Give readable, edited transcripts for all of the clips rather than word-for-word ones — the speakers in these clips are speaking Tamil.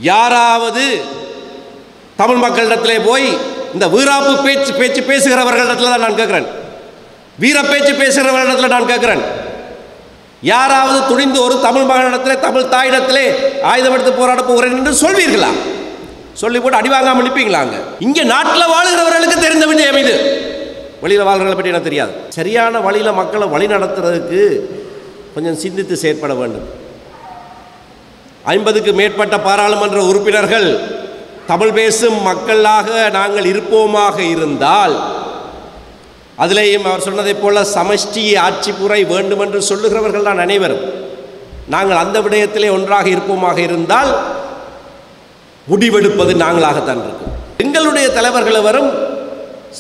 யாராவது தமிழ் மக்களிடத்திலே போய் இந்த வீராப்பு பேச்சு பேசுகிறவர்களிடத்தில் தான் நான் கேட்கிறேன், வீர பேச்சு பேசுகிறவர்களிடத்தில் நான் கேட்கிறேன், யாராவது துணிந்து ஒரு தமிழ் மகனிடத்திலே தமிழ் தாயிடத்திலே ஆயுதம் எடுத்து போராட போகிறேன் என்று சொல்வீர்களா? சொல்லி போட்டு அடிவாங்காமல் நிற்பீங்களாங்க? இங்கே நாட்டில் வாழுகிறவர்களுக்கு தெரிந்த விஷயம் இது. வழியில் வாழ்கிறவர்களை பற்றி எனக்கு தெரியாது. சரியான வழியில் மக்களை வழி நடத்துறதுக்கு கொஞ்சம் சிந்தித்து செயற்பட வேண்டும். 50க்கு மேற்பட்ட பாராளுமன்ற உறுப்பினர்கள் தமிழ் பேசும் மக்களாக நாங்கள் இருப்போமாக இருந்தால், அதிலேயும் அவர் சொன்னதைப் போல சமஷ்டி ஆட்சி முறை வேண்டும் என்று சொல்லுகிறவர்கள் தான் அனைவரும். நாங்கள் அந்த விடயத்திலே ஒன்றாக இருப்போமாக இருந்தால் முடிவெடுப்பது நாங்களாகத்தான் இருக்கும். எங்களுடைய தலைவர்கள் வரும்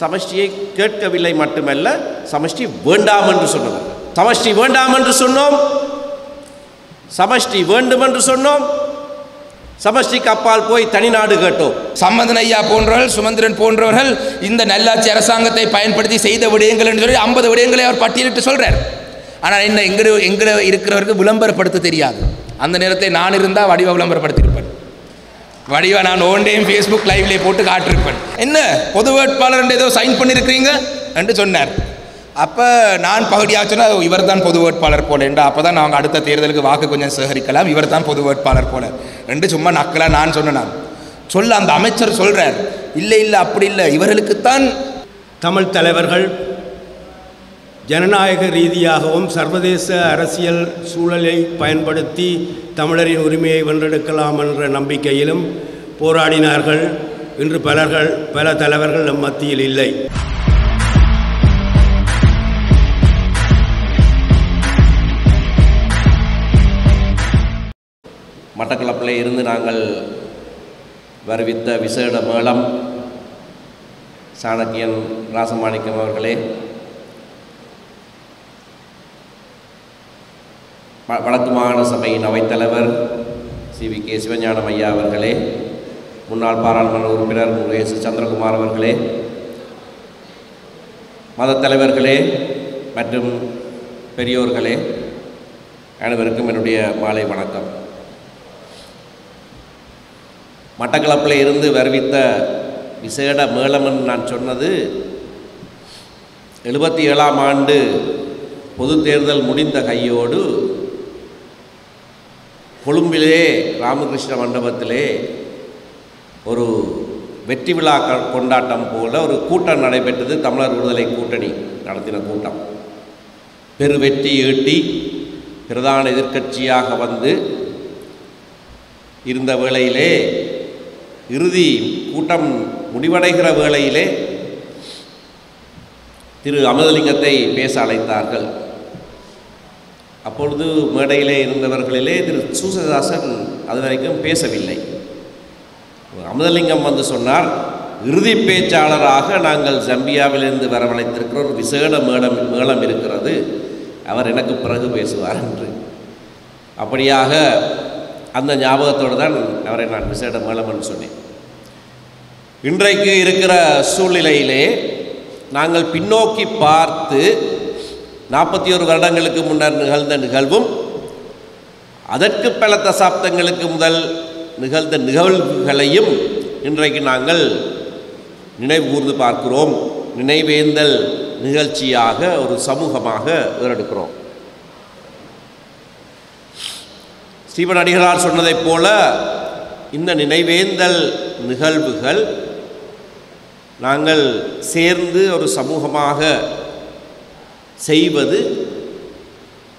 சமஷ்டியை கேட்கவில்லை மட்டுமல்ல, சமஷ்டி வேண்டாம் என்று சொன்னவர். சமஷ்டி வேண்டாம் என்று சொன்னோம், சமஷ்டி வேண்டும் என்று சொன்னோம், சமஷ்டிக்கு அப்பால் போய் தனிநாடு கேட்டோம். சம்பந்தன் ஐயா போன்றவர்கள், சுமந்திரன் போன்றவர்கள் இந்த நல்லாட்சி அரசாங்கத்தை பயன்படுத்தி செய்த விடயங்கள் என்று சொல்லி 50 விடயங்களை அவர் பட்டியலிட்டு சொல்றார். ஆனால் என்ன எங்க இருக்கிறவருக்கு விளம்பரப்படுத்த தெரியாது. அந்த நேரத்தில் நான் இருந்தால் வடிவ விளம்பரப்படுத்தியிருப்பேன். வடிவா நான் ஓன்டையும் ஃபேஸ்புக் லைவ்லேயே போட்டு காட்டிருப்பேன். என்ன பொது வேட்பாளர் ஏதோ சைன் பண்ணியிருக்கிறீங்க என்று சொன்னார். அப்போ நான் பகுதியாக சொன்னால் இவர் தான் பொது வேட்பாளர் போல என்று, அப்போ தான் நாங்கள் அடுத்த தேர்தலுக்கு வாக்கு கொஞ்சம் சேகரிக்கலாம், இவர் தான் பொது வேட்பாளர் போல என்று சும்மா நக்கலாக நான் சொன்னேன். சொல்ல அந்த அமைச்சர் சொல்கிறார், இல்லை அப்படி இல்லை, இவர்களுக்குத்தான். தமிழ் தலைவர்கள் ஜனநாயக ரீதியாகவும் சர்வதேச அரசியல் சூழலை பயன்படுத்தி தமிழரின் உரிமையை வென்றெடுக்கலாம் என்ற நம்பிக்கையிலும் போராடினார்கள். இன்று பல தலைவர்கள் நம் மத்தியில் இல்லை. மட்டக்களப்பில் இருந்து நாங்கள் வருவித்த விசேட மேளம் சாணக்கியன் ராசமாணிக்கம் அவர்களே, வடக்கு மாகாண சபையின் அவைத்தலைவர் CVK சிவஞானம் ஐயா அவர்களே, முன்னாள் பாராளுமன்ற உறுப்பினர் முருகேசு சந்திரகுமார் அவர்களே, மத தலைவர்களே மற்றும் பெரியோர்களே, அனைவருக்கும் என்னுடைய மாலை வணக்கம். மட்டக்களப்பில் இருந்து வருவித்த விசேட மேளம் நான் சொன்னது 77ஆம் ஆண்டு பொது தேர்தல் முடிந்த கையோடு கொழும்பிலே ராமகிருஷ்ண மண்டபத்திலே ஒரு வெற்றி விழா கொண்டாட்டம் போல ஒரு கூட்டம் நடைபெற்றது. தமிழர் விடுதலை கூட்டணி நடத்தின கூட்டம் பெரு வெற்றி ஈட்டி பிரதான எதிர்க்கட்சியாக வந்து இருந்த வேளையிலே, இறுதி கூட்டம் முடிவடைகிற வேளையிலே திரு அமிர்தலிங்கத்தை பேச அழைத்தார்கள். அப்பொழுது மேடையிலே இருந்தவர்களிலே திரு சூசதாசன் அது வரைக்கும் பேசவில்லை. அமிர்தலிங்கம் வந்து சொன்னார், இறுதி பேச்சாளராக நாங்கள் ஜம்பியாவிலிருந்து வரவழைத்திருக்கிற ஒரு விசேட மேளம் இருக்கிறது, அவர் எனக்கு பிறகு பேசுவார் என்று. அப்படியாக அந்த ஞாபகத்தோடு தான் அவரை நான் விசேட மேளம் என்று சொன்னேன். இன்றைக்கு இருக்கிற சூழ்நிலையிலே நாங்கள் பின்னோக்கி பார்த்து 41 வருடங்களுக்கு முன்னர் நிகழ்ந்த நிகழ்வும் அதற்கு பல தசாப்தங்களுக்கு முதல் நிகழ்ந்த நிகழ்வுகளையும் இன்றைக்கு நாங்கள் நினைவுகூர்ந்து பார்க்கிறோம். நினைவேந்தல் நிகழ்ச்சியாக ஒரு சமூகமாக ஏறெடுக்கிறோம். ஸ்ரீவன் அடிகளார் சொன்னதைப் போல இந்த நினைவேந்தல் நிகழ்வுகள் நாங்கள் சேர்ந்து ஒரு சமூகமாக செய்வது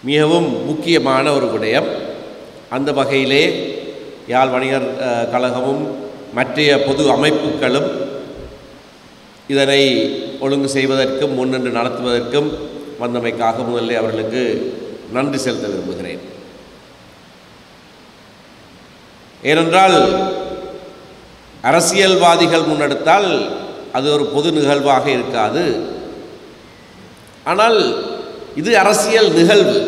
மிகவும் முக்கியமான ஒரு விடயம். அந்த வகையிலே யாழ் வணிகர் கழகமும் மற்றைய பொது அமைப்புகளும் இதனை ஒழுங்கு செய்வதற்கும் முன்னின்று நடத்துவதற்கும் வந்தமைக்காக முதலில் அவர்களுக்கு நன்றி செலுத்த விரும்புகிறேன். ஏனென்றால் அரசியல்வாதிகள் முன்னெடுத்தால் அது ஒரு பொது நிகழ்வாக இருக்காது. ஆனால் இது அரசியல் நிகழ்வு.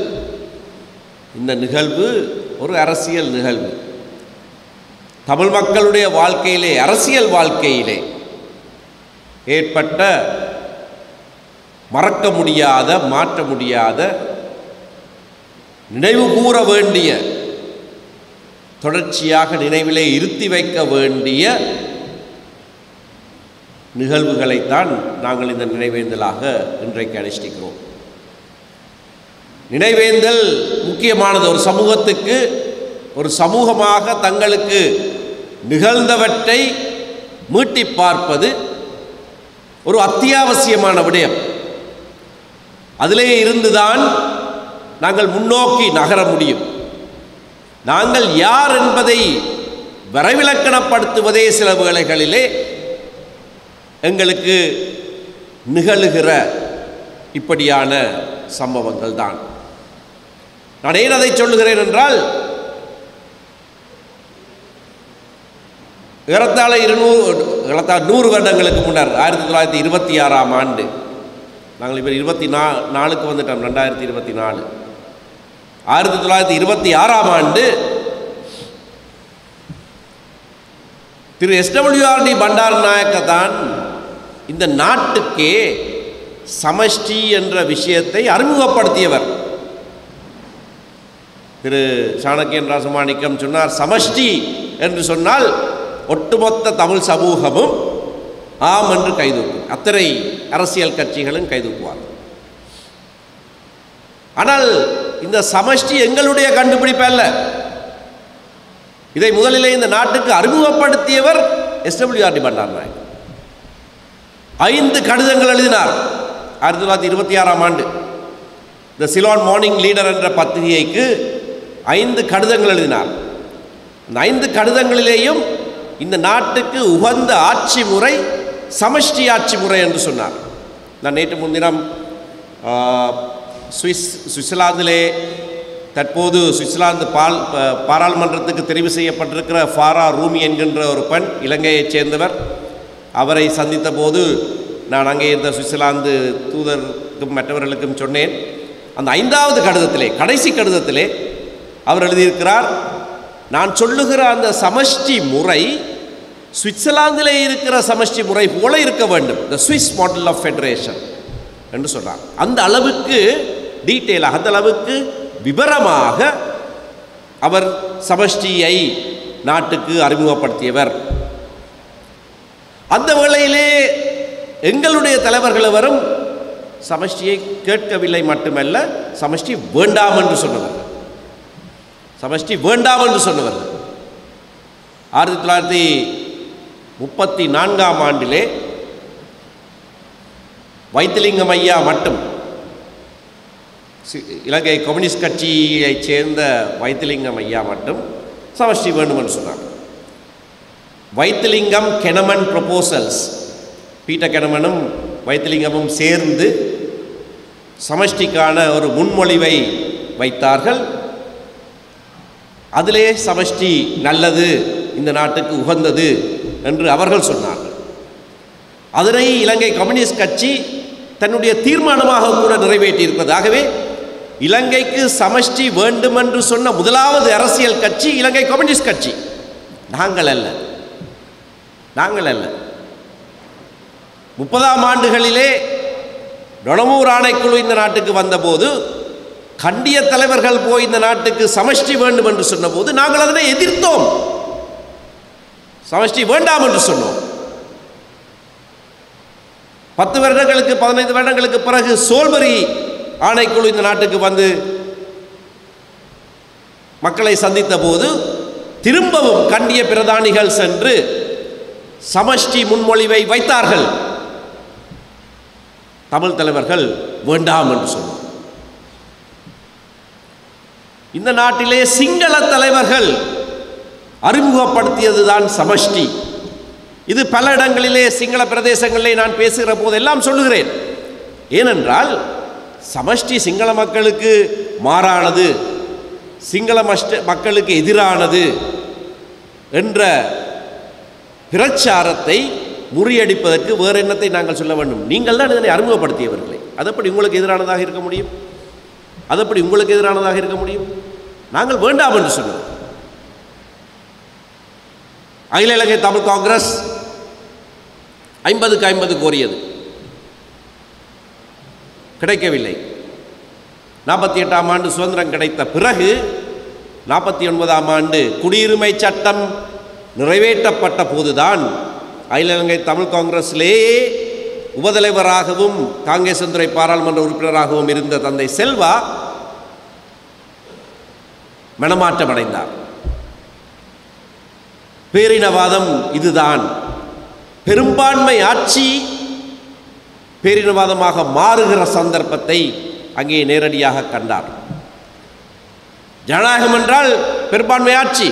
இந்த நிகழ்வு ஒரு அரசியல் நிகழ்வு. தமிழ் மக்களுடைய வாழ்க்கையிலே, அரசியல் வாழ்க்கையிலே ஏற்பட்ட மறக்க முடியாத, மாற்ற முடியாத, நினைவு கூற வேண்டிய தொடர்ச்சியாக நினைவிலே இருத்தி வைக்க வேண்டிய நிகழ்வுகளைத்தான் நாங்கள் இந்த நினைவேந்தலாக இன்றைக்கு அனுஷ்டிக்கிறோம். நினைவேந்தல் முக்கியமானது. ஒரு சமூகத்துக்கு, ஒரு சமூகமாக தங்களுக்கு நிகழ்ந்தவற்றை மீட்டி பார்ப்பது ஒரு அத்தியாவசியமான விடயம். அதிலே இருந்துதான் நாங்கள் முன்னோக்கி நகர முடியும். நாங்கள் யார் என்பதை வரைவிலக்கணப்படுத்துவதே சில வேளைகளிலே எங்களுக்கு நிகழுகிற இப்படியான சம்பவங்கள் தான். நான் ஏன் அதை சொல்லுகிறேன் என்றால், ஏறத்தாழ 100 வருடங்களுக்கு முன்னர் 1926ஆம் ஆண்டு, நாங்கள் இப்போ 24க்கு வந்துட்டோம், 2024. 1926ஆம் ஆண்டு திரு SWRD பண்டாரநாயக்க தான் இந்த நாட்டுக்கே சமஷ்டி என்ற விஷயத்தை அறிமுகப்படுத்தியவர். திரு சாணக்கியன் ராசமாணிக்கம் சொன்னார், சமஷ்டி என்று சொன்னால் ஒட்டுமொத்த தமிழ் சமூகமும் ஆம் என்று கைதூக்கும், அத்தனை அரசியல் கட்சிகளும் கைதூக்குவார். ஆனால் இந்த சமஷ்டி எங்களுடைய கண்டுபிடிப்பு அல்ல. இதை முதலிலே இந்த நாட்டுக்கு அறிமுகப்படுத்தியவர் SWRD பண்டாரநாயக்க. 5 கடிதங்கள் எழுதினார் 1926ஆம் ஆண்டு. த சிலோன் மார்னிங் லீடர் என்ற பத்திரிகைக்கு 5 கடிதங்கள் எழுதினார். இந்த 5 கடிதங்களிலேயும் இந்த நாட்டுக்கு உகந்த ஆட்சி முறை சமஷ்டி ஆட்சி முறை என்று சொன்னார். நான் நேற்று முன்தினம் சுவிட்சர்லாந்திலே தற்போது சுவிட்சர்லாந்து பாராளுமன்றத்துக்கு தெரிவு செய்யப்பட்டிருக்கிற ஃபாரா ரூமி என்கின்ற ஒரு பெண், இலங்கையைச் சேர்ந்தவர், அவரை சந்தித்த போது நான் அங்கே இருந்த சுவிட்சர்லாந்து தூதருக்கும் மற்றவர்களுக்கும் சொன்னேன். அந்த 5வது கடிதத்திலே, கடைசி கடிதத்திலே அவர் எழுதியிருக்கிறார், நான் சொல்லுகிற அந்த சமஷ்டி முறை சுவிட்சர்லாந்திலே இருக்கிற சமஷ்டி முறை போல இருக்க வேண்டும், த சுவிஸ் மாடல் ஆஃப் ஃபெடரேஷன் என்று சொல்றார். அந்த அளவுக்கு டீட்டெயிலாக, அந்த அளவுக்கு விவரமாக அவர் சமஷ்டியை நாட்டுக்கு அறிமுகப்படுத்தியவர். அந்த வேளையிலே எங்களுடைய தலைவர்கள் வரும் சமஷ்டியை கேட்கவில்லை மட்டுமல்ல, சமஷ்டி வேண்டாம் என்று சொன்னவர்கள், சமஷ்டி வேண்டாம் என்று சொன்னவர்கள். 1934ஆம் ஆண்டிலே வைத்திலிங்கம் ஐயா மட்டும், இலங்கை கம்யூனிஸ்ட் கட்சியைச் சேர்ந்த வைத்திலிங்கம் ஐயா மட்டும் சமஷ்டி வேண்டும் என்று சொன்னார். வைத்திலிங்கம் கெனமன் ப்ரொபோசல்ஸ், பீட்டர் கெனமனும் வைத்திலிங்கமும் சேர்ந்து சமஷ்டிக்கான ஒரு முன்மொழிவை வைத்தார்கள். அதிலே சமஷ்டி நல்லது, இந்த நாட்டுக்கு உகந்தது என்று அவர்கள் சொன்னார்கள். அதனை இலங்கை கம்யூனிஸ்ட் கட்சி தன்னுடைய தீர்மானமாக கூட நிறைவேற்றியிருக்கிறது. ஆகவே இலங்கைக்கு சமஷ்டி வேண்டும் என்று சொன்ன முதலாவது அரசியல் கட்சி இலங்கை கம்யூனிஸ்ட் கட்சி, நாங்கள் அல்ல. 30ஆம் ஆண்டுகளிலே டொனமூர் ஆணைக்குழு இந்த நாட்டுக்கு வந்தபோது, கண்டிய தலைவர்கள் போய் இந்த நாட்டுக்கு சமஷ்டி வேண்டும் என்று சொன்னபோது நாங்கள் அதனை எதிர்த்தோம், சமஷ்டி வேண்டாம் என்று சொன்னோம். 10 வருடங்களுக்கு 15 வருடங்களுக்கு பிறகு சோல்பரி ஆணைக்குழு இந்த நாட்டுக்கு வந்து மக்களை சந்தித்த போது திரும்பவும் கண்டிய பிரதானிகள் சென்று சமஷ்டி முன்மொழிவை வைத்தார்கள். தமிழ் தலைவர்கள் வேண்டாம் என்று சொன்னார். இந்த நாட்டிலே சிங்கள தலைவர்கள் அறிமுகப்படுத்தியதுதான் சமஷ்டி. இது பல இடங்களிலே சிங்கள பிரதேசங்களிலே நான் பேசுகிற போதெல்லாம் சொல்லுகிறேன். ஏனென்றால் சமஷ்டி சிங்கள மக்களுக்கு மாறானது, சிங்கள மக்களுக்கு எதிரானது என்ற பிரச்சாரத்தை முறியடிப்பதற்கு வேறு எண்ணத்தை நாங்கள் சொல்ல வேண்டும். நீங்கள் தான் இதனை அறிமுகப்படுத்தியவர்களே, அதப்படி உங்களுக்கு எதிரானதாக இருக்க முடியும்? அதப்படி உங்களுக்கு எதிரானதாக இருக்க முடியும்? நாங்கள் வேண்டாம் என்று சொன்னோம். அகில இலங்கை தமிழ் காங்கிரஸ் 50க்கு 50 கோரியது, கிடைக்கவில்லை. 48ஆம் ஆண்டு சுதந்திரம் கிடைத்த பிறகு 49ஆம் ஆண்டு குடியுரிமை சட்டம் நிறைவேற்றப்பட்ட போதுதான் அகில இலங்கை தமிழ் காங்கிரஸிலேயே உபதலைவராகவும் காங்கேசந்துறை பாராளுமன்ற உறுப்பினராகவும் இருந்த தந்தை செல்வா மனமாற்றம் அடைந்தார். பேரினவாதம் இதுதான், பெரும்பான்மை ஆட்சி பேரினவாதமாக மாறுகிற சந்தர்ப்பத்தை அங்கே நேரடியாக கண்டார். ஜனநாயகம் என்றால் பெரும்பான்மை ஆட்சி,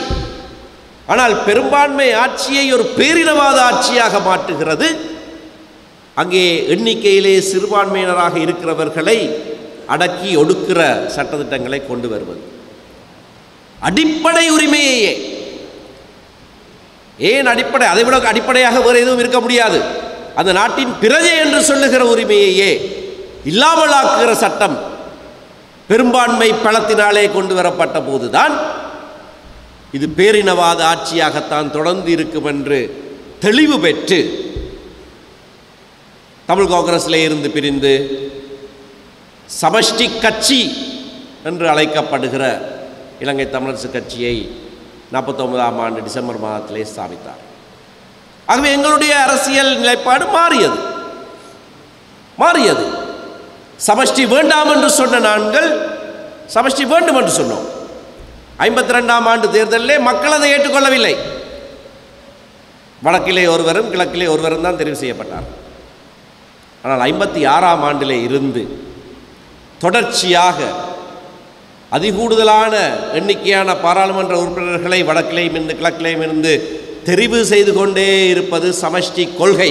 ஆனால் பெரும்பான்மை ஆட்சியை ஒரு பேரினவாத ஆட்சியாக மாற்றுகிறது அங்கே எண்ணிக்கையிலே சிறுபான்மையினராக இருக்கிறவர்களை அடக்கி ஒடுக்கிற சட்டத்திட்டங்களை கொண்டு வருவது. அடிப்படை உரிமையே ஏன் அடிப்படை, அதை விட அடிப்படையாக வேறு எதுவும் இருக்க முடியாது. அந்த நாட்டின் பிரஜை என்று சொல்லுகிற உரிமையே இல்லாமலாக்குகிற சட்டம் பெரும்பான்மை பலத்தினாலே கொண்டு வரப்பட்ட போதுதான் இது பேரினவாத ஆட்சியாகத்தான் தொடர்ந்து இருக்கும் என்று தெளிவு பெற்று தமிழ் காங்கிரஸிலே இருந்து பிரிந்து சமஷ்டி கட்சி என்று அழைக்கப்படுகிற இலங்கை தமிழரசு கட்சியை 49ஆம் ஆண்டு டிசம்பர் மாதத்திலே ஸ்தாபித்தார். ஆகவே எங்களுடைய அரசியல் நிலைப்பாடு மாறியது. சமஷ்டி வேண்டாம் என்று சொன்ன நாங்கள் சமஷ்டி வேண்டும் என்று சொன்னோம். 52ஆம் ஆண்டு தேர்தலிலே மக்கள் அதை ஏற்றுக்கொள்ளவில்லை. வடக்கிலே ஒருவரும் கிழக்கிலே ஒருவரும் தான் தெரிவு செய்யப்பட்டார். ஆனால் 56ஆம் ஆண்டிலே இருந்து தொடர்ச்சியாக அதிகூடுதலான எண்ணிக்கையான பாராளுமன்ற உறுப்பினர்களை வடக்கிலேயும் இருந்து கிழக்கிலேயும் இருந்து தெரிவு செய்து கொண்டே இருப்பது சமஷ்டி கொள்கை,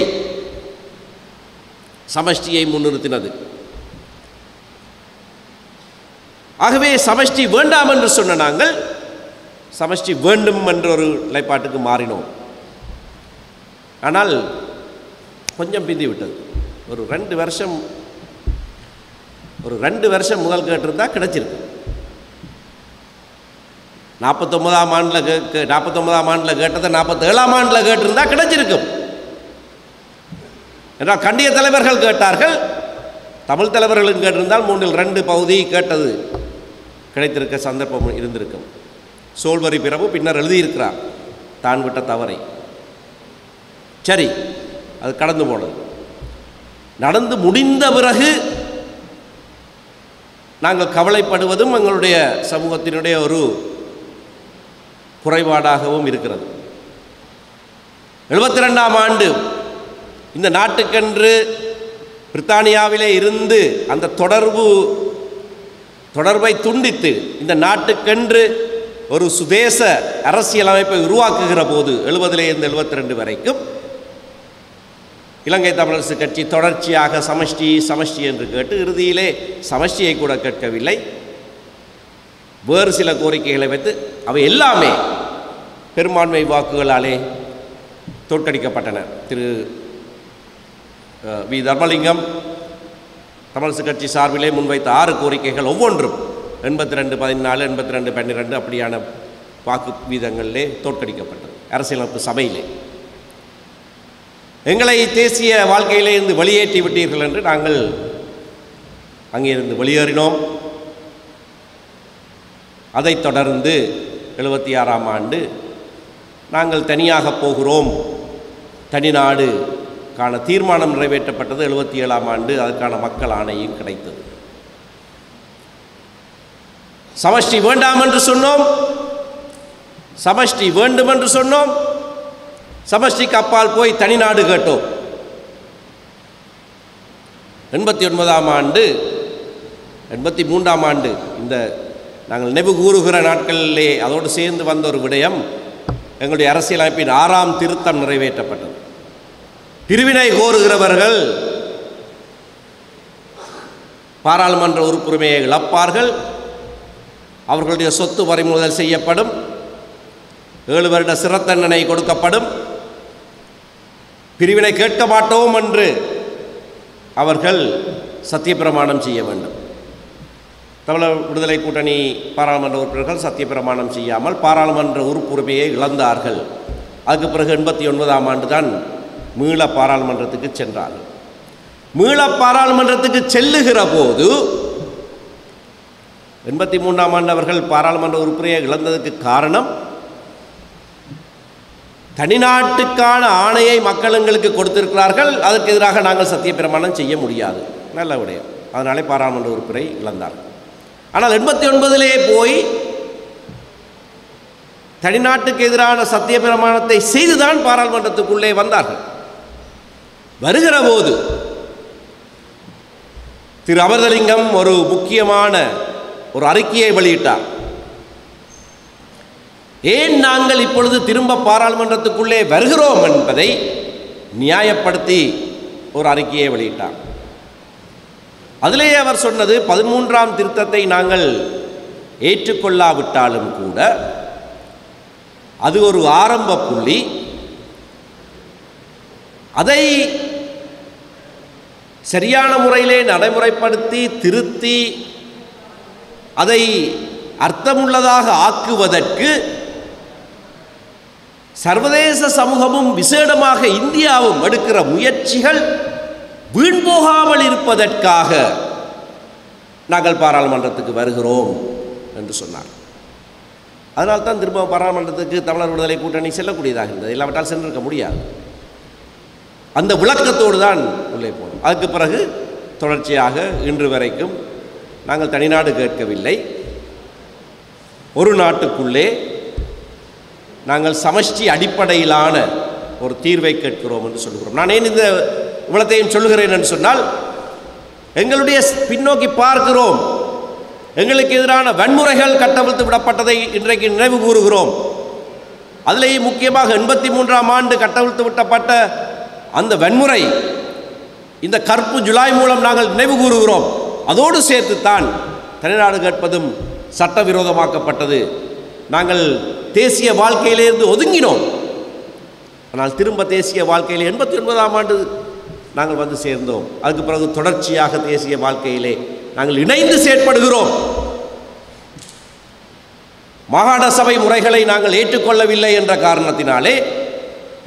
சமஷ்டியை முன்னிறுத்தினது. ஆகவே சமஷ்டி வேண்டாம் என்று சொன்ன நாங்கள் சமஷ்டி வேண்டும் என்ற ஒரு நிலைப்பாட்டுக்கு மாறினோம். ஆனால் கொஞ்சம் பிந்தி விட்டது. ஒரு 2 வருஷம் முதல் கேட்டிருந்தா கிடைச்சிருக்கு. 49ஆம் ஆண்டில் கேட்டதை 47ஆம் ஆண்டில் கேட்டிருந்தா கிடைச்சிருக்கும் என்றால் கண்டிய தலைவர்கள் கேட்டார்கள். தமிழ் தலைவர்களும் கேட்டிருந்தால் 3/2 பகுதி கேட்டது கிடைத்திருக்க சந்தர்ப்பம் இருந்திருக்கும். சோல்வரி பிரபு பின்னர் எழுதியிருக்கிறார் தான் விட்ட தவறை. சரி, அது கடந்து போனது. நடந்து முடிந்த பிறகு நாங்கள் கவலைப்படுவதும் எங்களுடைய சமூகத்தினுடைய ஒரு குறைபாடாகவும் இருக்கிறது. 72ஆம் ஆண்டு இந்த நாட்டுக்கென்று பிரித்தானியாவிலே இருந்து அந்த தொடர்பை துண்டித்து இந்த நாட்டுக்கென்று ஒரு சுதேச அரசியலமைப்பை உருவாக்குகிற போது 70லிருந்து 72 வரைக்கும் இலங்கை தமிழரசு கட்சி தொடர்ச்சியாக சமஷ்டி என்று கேட்டு இறுதியிலே சமஷ்டியை கூட கேட்கவில்லை, வேறு சில கோரிக்கைகளை வைத்து அவை எல்லாமே பெரும்பான்மை வாக்குகளாலே தோற்கடிக்கப்பட்டன. திரு வி தர்மலிங்கம் தமிழரசு கட்சி சார்பிலே முன்வைத்த 6 கோரிக்கைகள் ஒவ்வொன்றும் 82, 14, 82, 12 அப்படியான வாக்கு வீதங்களிலே தோற்கடிக்கப்பட்டது அரசியலமைப்பு சபையிலே. எங்களை தேசிய வாழ்க்கையிலே இருந்து வெளியேற்றி விட்டீர்கள் என்று நாங்கள் அங்கே இருந்து வெளியேறினோம். அதைத் தொடர்ந்து 76ஆம் ஆண்டு நாங்கள் தனியாக போகிறோம், தனிநாடு கான தீர்மானம் நிறைவேற்றப்பட்டது. 77ஆம் ஆண்டு அதற்கான மக்கள் ஆணையும் கிடைத்தது. சமஷ்டி வேண்டாம் என்று சொன்னோம், சமஷ்டி வேண்டும் என்று சொன்னோம், சமஷ்டிக்கு அப்பால் போய் தனிநாடு கேட்டோம். 89ஆம் ஆண்டு 83ஆம் ஆண்டு இந்த நாங்கள் நினைவு கூறுகிற நாட்களிலே அதோடு சேர்ந்து வந்த ஒரு விடயம், எங்களுடைய அரசியலமைப்பின் 6ஆம் திருத்தம் நிறைவேற்றப்பட்டது. பிரிவினை கோருகிறவர்கள் பாராளுமன்ற உறுப்புரிமையை இழப்பார்கள், அவர்களுடைய சொத்து பறிமுதல் செய்யப்படும், 7 வருட சிறை தண்டனை கொடுக்கப்படும், பிரிவினை கேட்க மாட்டோம் என்று அவர்கள் சத்தியப்பிரமாணம் செய்ய வேண்டும். தமிழர் விடுதலை கூட்டணி பாராளுமன்ற உறுப்பினர்கள் சத்தியப்பிரமாணம் செய்யாமல் பாராளுமன்ற உறுப்புரிமையை இழந்தார்கள். அதுக்கு பிறகு 89ஆம் ஆண்டு தான் மீள பாராளுமன்றத்துக்கு சென்றார்கள். மீள பாராளுமன்றத்துக்கு செல்லுகிற போது 83ஆம் ஆண்டு அவர்கள் பாராளுமன்ற உறுப்பினரை இழந்ததற்கு காரணம் தனிநாட்டுக்கான ஆணையை மக்கள் எங்களுக்கு கொடுத்திருக்கிறார்கள், அதற்கு எதிராக நாங்கள் சத்தியப்பிரமாணம் செய்ய முடியாது. நல்ல விடயம். அதனாலே பாராளுமன்ற உறுப்பினரை இழந்தார். ஆனால் 89 போய் தனிநாட்டுக்கு எதிரான சத்தியப்பிரமாணத்தை செய்துதான் பாராளுமன்றத்துக்குள்ளே வந்தார்கள். வருகிற போது திரு அமிர்தலிங்கம் ஒரு முக்கியமான ஒரு அறிக்கையை வெளியிட்டார். ஏன் நாங்கள் இப்பொழுது திரும்ப பாராளுமன்றத்துக்குள்ளே வருகிறோம் என்பதை நியாயப்படுத்தி ஒரு அறிக்கையை வெளியிட்டார். அதிலேயே அவர் சொன்னது 13ஆம் திருத்தத்தை நாங்கள் ஏற்றுக்கொள்ளாவிட்டாலும் கூட அது ஒரு ஆரம்ப புள்ளி. அதை சரியான முறையிலே நடைமுறைப்படுத்தி திருத்தி அதை அர்த்தமுள்ளதாக ஆக்குவதற்கு சர்வதேச சமூகமும் விசேடமாக இந்தியாவும் எடுக்கிற முயற்சிகள் வீண் போகாமல் இருப்பதற்காக நாங்கள் பாராளுமன்றத்துக்கு வருகிறோம் என்று சொன்னார். அதனால்தான் திரும்ப பாராளுமன்றத்துக்கு தமிழர் விடுதலை கூட்டணி செல்லக்கூடியதாக இருந்தது. இல்லாவிட்டால் சென்றிருக்க முடியாது. அந்த விளக்கத்தோடு தான் உள்ளே போனோம். அதுக்கு பிறகு தொடர்ச்சியாக இன்று வரைக்கும் நாங்கள் தனிநாடு கேட்கவில்லை. ஒரு நாட்டுக்குள்ளே நாங்கள் சமஷ்டி அடிப்படையிலான ஒரு தீர்வை கேட்கிறோம் என்று சொல்கிறோம். நான் ஏன் இந்த இவ்வளத்தையும் சொல்கிறேன் என்று சொன்னால், எங்களுடைய பின்னோக்கி பார்க்கிறோம். எங்களுக்கு எதிரான வன்முறைகள் கட்டவிழ்த்து விடப்பட்டதை இன்றைக்கு நினைவு கூறுகிறோம். அதிலேயே முக்கியமாக 83ஆம் ஆண்டு கட்டவிழ்த்து விட்டப்பட்ட அந்த வன்முறை இந்த கற்பு ஜூலை மூலம் நாங்கள் நினைவு கூறுகிறோம். அதோடு சேர்த்துத்தான் தனிநாடு கேட்பதும் சட்டவிரோதமாக்கப்பட்டது. நாங்கள் தேசிய வாழ்க்கையிலிருந்து ஒதுங்கினோம். ஆனால் திரும்ப தேசிய வாழ்க்கையில் 89ஆம் ஆண்டு நாங்கள் வந்து சேர்ந்தோம். அதுக்கு பிறகு தொடர்ச்சியாக தேசிய வாழ்க்கையிலே நாங்கள் இணைந்து செயற்படுகிறோம். மாகாண சபை முறைகளை நாங்கள் ஏற்றுக்கொள்ளவில்லை என்ற காரணத்தினாலே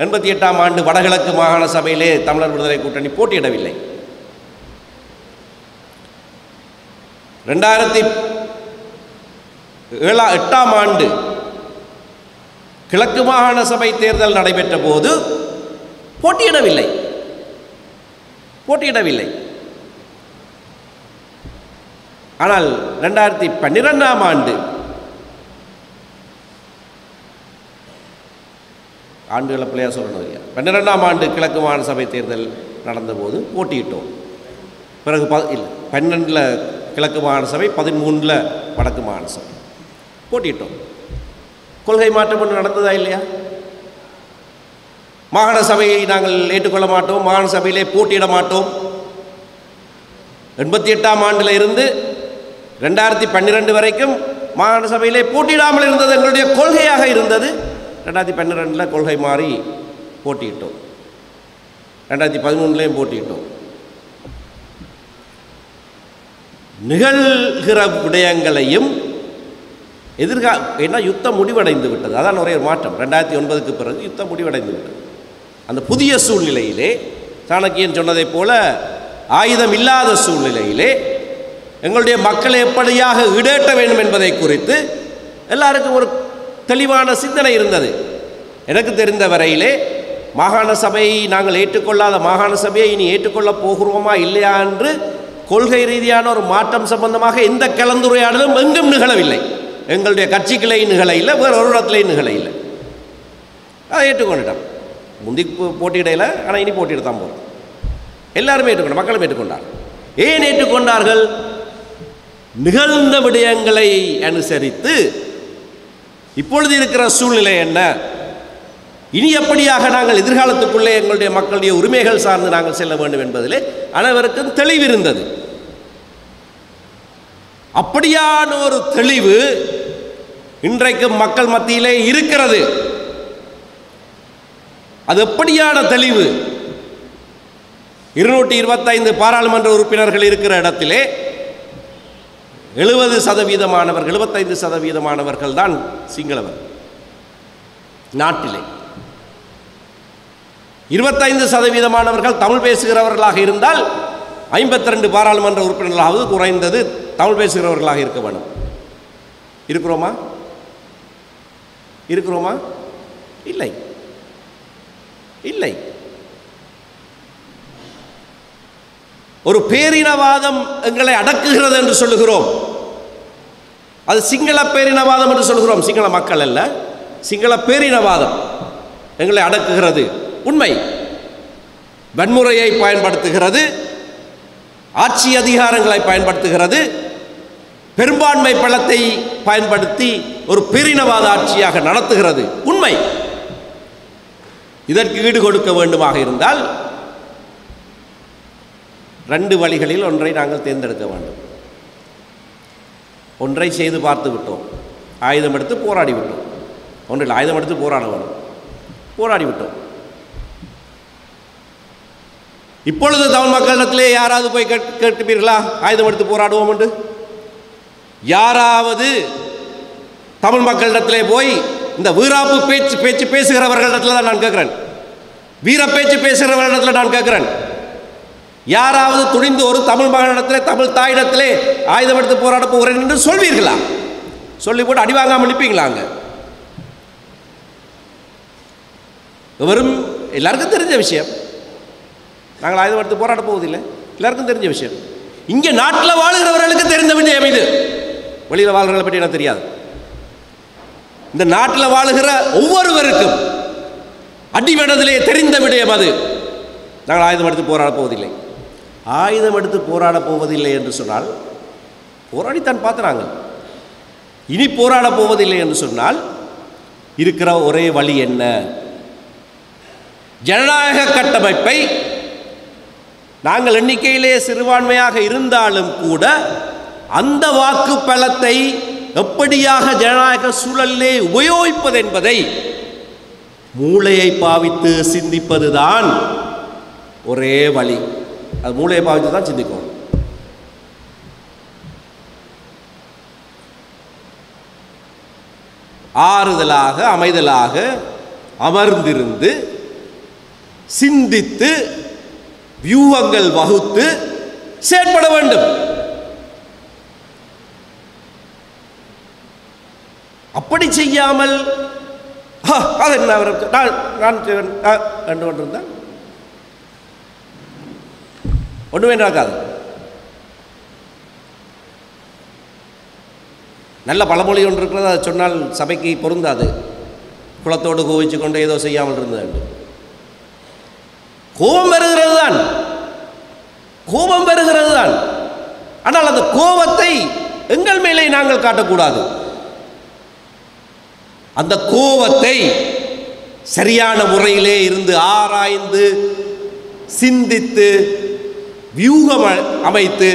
88ஆம் ஆண்டு வடகிழக்கு மாகாண சபையிலே தமிழர் விடுதலை கூட்டணி போட்டியிடவில்லை. 2008ஆம் ஆண்டு கிழக்கு மாகாண சபை தேர்தல் நடைபெற்ற போது போட்டியிடவில்லை. ஆனால் 2012ஆம் ஆண்டு ஆண்டுகளை பிள்ளையா சொல்லணும். 12ஆம் ஆண்டு கிழக்கு மாகாண சபை தேர்தல் நடந்தபோது போட்டியிட்டோம். பிறகு 12 கிழக்கு மாகாண சபை, 13 வடக்கு மாகாண சபை போட்டியிட்டோம். கொள்கை மாற்றம் ஒன்று நடந்ததா இல்லையா? மாகாண சபையை நாங்கள் ஏற்றுக்கொள்ள மாட்டோம், மாகாண சபையிலே போட்டியிட மாட்டோம். 88ஆம் ஆண்டில் இருந்து 2012 வரைக்கும் மாகாண சபையிலே போட்டியிடாமல் இருந்தது எங்களுடைய கொள்கையாக இருந்தது. 2012 கொள்கை மாறி போட்டியிட்டோம். 2013 போட்டியிட்டோம். நிகழ்கிற விடயங்களையும் ஏன்னா யுத்தம் முடிவடைந்து விட்டது. அதான் ஒரே மாற்றம். 2009க்கு பிறகு யுத்தம் முடிவடைந்து விட்டது. அந்த புதிய சூழ்நிலையிலே சாணக்கியன் சொன்னதைப் போல ஆயுதம் இல்லாத சூழ்நிலையிலே எங்களுடைய மக்களை எப்படியாக ஈடேற்ற வேண்டும் என்பதை குறித்து எல்லாருக்கும் ஒரு தெளிவான சிந்தனை இருந்தது. எனக்கு தெரிந்த வரையிலே மாகாண சபையை நாங்கள் ஏற்றுக்கொள்ளாத மாகாண சபையை இனி ஏற்றுக்கொள்ளப் போகிறோமா இல்லையா என்று கொள்கை ரீதியான ஒரு மாற்றம் சம்பந்தமாக எந்த கலந்துரையாடலும் எங்கும் நிகழவில்லை. எங்களுடைய கட்சிகளை நிகழ இல்லை, வேறு ஒரு இடத்துலையும் நிகழ இல்லை. அதை ஏற்றுக்கொண்டுட்டோம். முந்தி போட்டியிடையில், ஆனால் இனி போட்டியிடத்தான் போகிறோம். எல்லாருமே ஏற்றுக்கொண்டார், மக்களும் ஏற்றுக்கொண்டார். ஏன் ஏற்றுக்கொண்டார்கள்? நிகழ்ந்த விடயங்களை அனுசரித்து இப்பொழுது இருக்கிற சூழ்நிலை என்ன, இனி எப்படியாக நாங்கள் எதிர்காலத்துக்குள்ளே எங்களுடைய மக்களுடைய உரிமைகள் சார்ந்து நாங்கள் செல்ல வேண்டும் என்பதிலே அனைவருக்கும் தெளிவிருந்தது. அப்படியான ஒரு தெளிவு இன்றைக்கு மக்கள் மத்தியிலே இருக்கிறது. அது எப்படியான தெளிவு? 225 பாராளுமன்ற உறுப்பினர்கள் இருக்கிற இடத்திலே 70% 75% தான் சிங்களவர். நாட்டிலே 25% தமிழ் பேசுகிறவர்களாக இருந்தால் 52 பாராளுமன்ற உறுப்பினர்களாவது குறைந்தது தமிழ் பேசுகிறவர்களாக இருக்க வேண்டும். இருக்கிறோமா? இருக்கிறோமா? இல்லை, இல்லை. ஒரு பேரினவாதம் எங்களை அடக்குகிறது என்று சொல்லுகிறோம். அது சிங்கள பேரினவாதம் என்று சொல்கிறோம். சிங்கள மக்கள் அல்ல, சிங்கள பேரினவாதம் எங்களை அடக்குகிறது. உண்மை. வன்முறையை பயன்படுத்துகிறது, ஆட்சி அதிகாரங்களை பயன்படுத்துகிறது, பெரும்பான்மை பலத்தை பயன்படுத்தி ஒரு பேரினவாத ஆட்சியாக நடத்துகிறது. உண்மை. இதற்கு ஈடு கொடுக்க வேண்டுமாக இருந்தால் 2 வழிகளில் ஒன்றை நாங்கள் தேர்ந்தெடுக்க வேண்டும். ஒன்றை செய்து பார்த்து விட்டோம், ஆயுதம் எடுத்து போராடி விட்டோம். ஒன்றில் ஆயுதம் எடுத்து போராட வேண்டும், போராடி விட்டோம். இப்பொழுது தமிழ் மக்களிடத்திலே யாராவது போய் கேட்டுப்பீர்களா ஆயுதம் எடுத்து போராடுவோம் என்று? யாராவது தமிழ் மக்களிடத்திலே போய் இந்த வீராப்பு பேச்சு பேசுகிறவர்களிடத்தில் தான் நான் கேட்கிறேன், வீர பேச்சு பேசுகிறவர்களிடத்தில் நான் கேட்கிறேன், யாராவது துணிந்து ஒரு தமிழ் மகனிடத்திலே, தமிழ் தாயிடத்திலே ஆயுதம் எடுத்து போராட போகிறேன் என்று சொல்வீர்களா? சொல்லி போட்டு அடி வாங்காமல் நிற்பீங்களாங்க? வெறும் எல்லாருக்கும் தெரிஞ்ச விஷயம். நாங்கள் ஆயுதம் எடுத்து போராட போவதில்லை, எல்லாருக்கும் தெரிஞ்ச விஷயம். இங்கே நாட்டில் வாழுகிறவர்களுக்கு தெரிந்த விஷயம் இது. வெளியில் வாழ்கிறவர்களை பற்றி எனக்கு தெரியாது. இந்த நாட்டில் வாழுகிற ஒவ்வொருவருக்கும் அடிமனதிலே தெரிந்த விடயம் அது. நாங்கள் ஆயுதம் எடுத்து போராட போவதில்லை. ஆயுதம் எடுத்து போராட போவதில்லை என்று சொன்னால் போராடித்தான் பார்த்துறாங்க. இனி போராட போவதில்லை என்று சொன்னால் இருக்கிற ஒரே வழி என்ன? ஜனநாயக கட்டமைப்பை நாங்கள் எண்ணிக்கையிலே சிறுபான்மையாக இருந்தாலும் கூட அந்த வாக்கு பலத்தை எப்படியாக ஜனநாயக சூழலிலே உபயோகிப்பது என்பதை மூளையை பாவித்து சிந்திப்பதுதான் ஒரே வழி. அது மூளையை பாவித்து தான் சிந்திக்கணும். ஆறுதலாக அமைதலாக அமர்ந்திருந்து சிந்தித்து வியூகங்கள் வகுத்து செயற்பட வேண்டும். அப்படி செய்யாமல் அது என்ன நான் கண்டு கொண்டிருந்தேன் ஒன்றுமே நடக்காது. நல்ல பழமொழி ஒன்று இருக்கிறது, அதை சொன்னால் சபைக்கு பொருந்தாது. குளத்தோடு கோவிச்சு கொண்டு ஏதோ செய்யாமல் இருந்தது. கோபம் வருகிறது தான், கோபம் வருகிறது தான். ஆனால் அந்த கோபத்தை எங்கள் மேலே நாங்கள் காட்டக்கூடாது. அந்த கோபத்தை சரியான முறையிலே இருந்து ஆராய்ந்து சிந்தித்து வியூகம் அமைத்து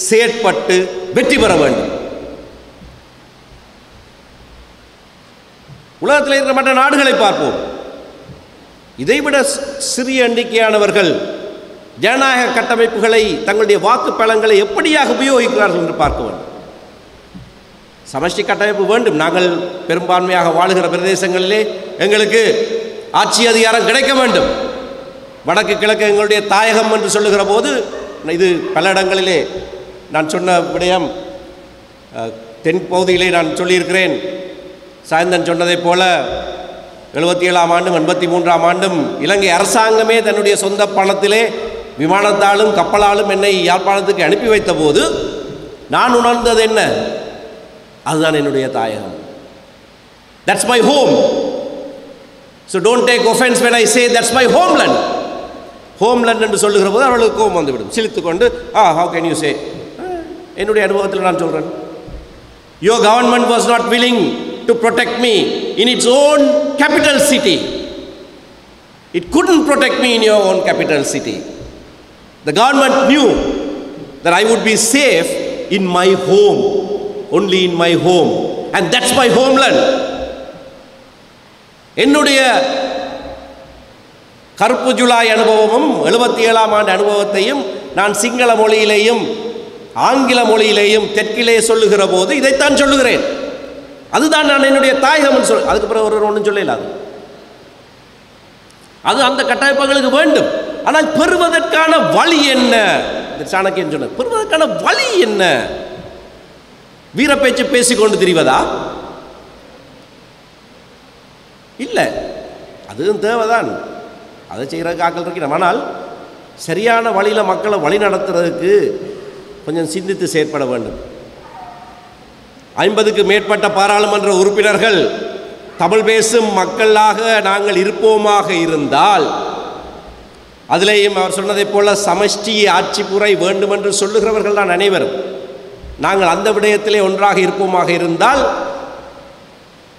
செயற்பட்டு வெற்றி பெற வேண்டும். உலகத்தில் இருக்கிற மற்ற நாடுகளை பார்ப்போம். இதைவிட சிறிய எண்ணிக்கையானவர்கள் ஜனநாயக கட்டமைப்புகளை தங்களுடைய வாக்கு பலங்களை எப்படியாக உபயோகிக்கிறார்கள் என்று பார்க்க வேண்டும். சமஷ்டி கட்டமைப்பு வேண்டும். நாங்கள் பெரும்பான்மையாக வாழுகிற பிரதேசங்களிலே எங்களுக்கு ஆட்சி அதிகாரம் கிடைக்க வேண்டும். வடக்கு கிழக்கு எங்களுடைய தாயகம் என்று சொல்லுகிற போது இது பல இடங்களிலே நான் சொன்ன விடயம் தென் பகுதியிலே நான் சொல்லியிருக்கிறேன். சாயந்தன் சொன்னதைப் போல 77ஆம் ஆண்டும் 83ஆம் ஆண்டும் இலங்கை அரசாங்கமே தன்னுடைய சொந்த பணத்திலே விமானத்தாலும் கப்பலாலும் என்னை யாழ்ப்பாணத்துக்கு அனுப்பி வைத்த போது நான் உணர்ந்தது என்ன? அதுதான் என்னுடைய தாயகம். That's my home. So don't take offense when I say that's my homeland. Homeland என்று சொல்லுகிற போது அவர்களுக்கு கோபம் வந்துவிடும். சிலித்துக்கொண்டு how can you say? என்னுடைய அனுபவத்தில் நான் சொல்கிறேன். Your government was not willing to protect me in its own capital city. It couldn't protect me in your own capital city. The government knew that I would be safe in my home, only in my home, and that's my homeland. என்னுடைய கருப்பு ஜூலை அனுபவமும் 77ஆம் ஆண்டு அனுபவத்தையும் நான் சிங்கள மொழியிலேயும் ஆங்கில மொழியிலேயும் தெற்கிலே சொல்லுகிற போது இதைத்தான் சொல்லுகிறேன். அதுதான் நான் என்னுடைய தாயகம் சொல். அதுக்கு பிறகு ஒரு ஒன்றும் சொல்லலாது. அது அந்த கட்டமைப்புகளுக்கு வேண்டும். ஆனால் பெறுவதற்கான வழி என்ன? சாணக்கியன் சொன்ன பெறுவதற்கான வழி என்ன? வீரப்பேச்சு பேசிக்கொண்டு திரிவதா? இல்லை, அதுவும் தேவைதான், அதை செய்கிறதுக்கு ஆக்கள் இருக்கிறோம். ஆனால் சரியான வழியில் மக்களை வழி நடத்துறதுக்கு கொஞ்சம் சிந்தித்து செயற்பட வேண்டும். 50க்கு மேற்பட்ட பாராளுமன்ற உறுப்பினர்கள் தமிழ் பேசும் மக்களாக நாங்கள் இருப்போமாக இருந்தால், அதிலேயும் அவர் சொன்னதைப் போல சமஷ்டி ஆட்சி முறை வேண்டும் என்று சொல்லுகிறவர்கள் தான் அனைவரும். நாங்கள் அந்த விடயத்திலே ஒன்றாக இருப்போமாக இருந்தால்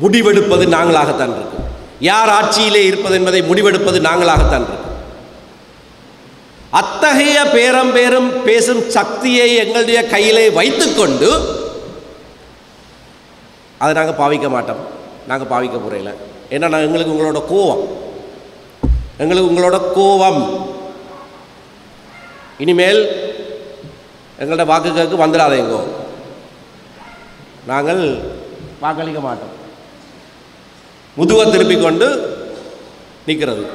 முடிவெடுப்பது நாங்களாகத்தான் இருக்கும். யார் ஆட்சியிலே இருப்பது என்பதை முடிவெடுப்பது நாங்களாகத்தான் இருக்கும். அத்தகைய பேரம் பேசும் சக்தியை எங்களுடைய கையிலே வைத்துக்கொண்டு அதை நாங்கள் பாவிக்க மாட்டோம். நாங்கள் பாவிக்க முறையில் ஏன்னா எங்களுக்கு உங்களோட கோபம் இனிமேல் எங்களோட வாக்குகளுக்கு வந்துடாதேங்கோ. நாங்கள் வாக்களிக்க மாட்டோம். முதுவை திருப்பி கொண்டு நிற்கிறது.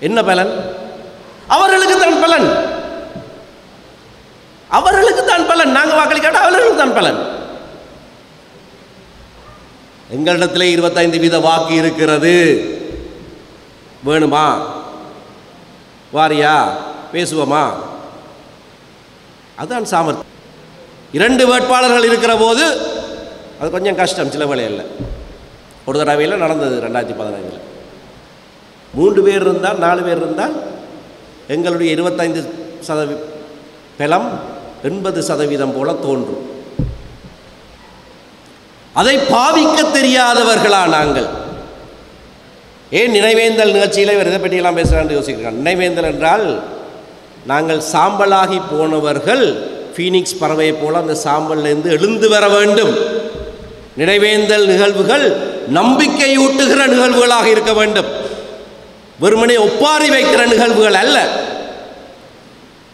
என்ன பலன்? அவர்களுக்கு தான் பலன், அவர்களுக்கு தான் பலன். நாங்கள் வாக்களிக்காட்ட அவர்களுக்கு தான் பலன். எங்களிடத்தில் 25% வாக்கு இருக்கிறது. வேணுமா? வாரியா? பேசுவோமா? அதுதான் சாமர்த்தியம். 2 வேட்பாளர்கள் இருக்கிற போது அது கொஞ்சம் கஷ்டம். சில வேளையில் ஒரு தடவையில் நடந்தது 2015. 3 பேர் இருந்தால் 4 பேர் இருந்தால் எங்களுடைய 25% பலம் 80% போல தோன்றும். அதை பாவிக்க தெரியாதவர்களா நாங்கள்? ஏன் நினைவேந்தல் நிகழ்ச்சியில் இதை பற்றியெல்லாம் பேசுகிறான்னு யோசிக்கிறாங்க. நினைவேந்தல் என்றால் நாங்கள் சாம்பலாகி போனவர்கள் ஃபீனிக்ஸ் பறவையை போல அந்த சாம்பல்லேருந்து எழுந்து வர வேண்டும். நினைவேந்தல் நிகழ்வுகள் நம்பிக்கையூட்டுகிற நிகழ்வுகளாக இருக்க வேண்டும். வெறுமனே ஒப்பாரி வைக்கிற நிகழ்வுகள் அல்ல.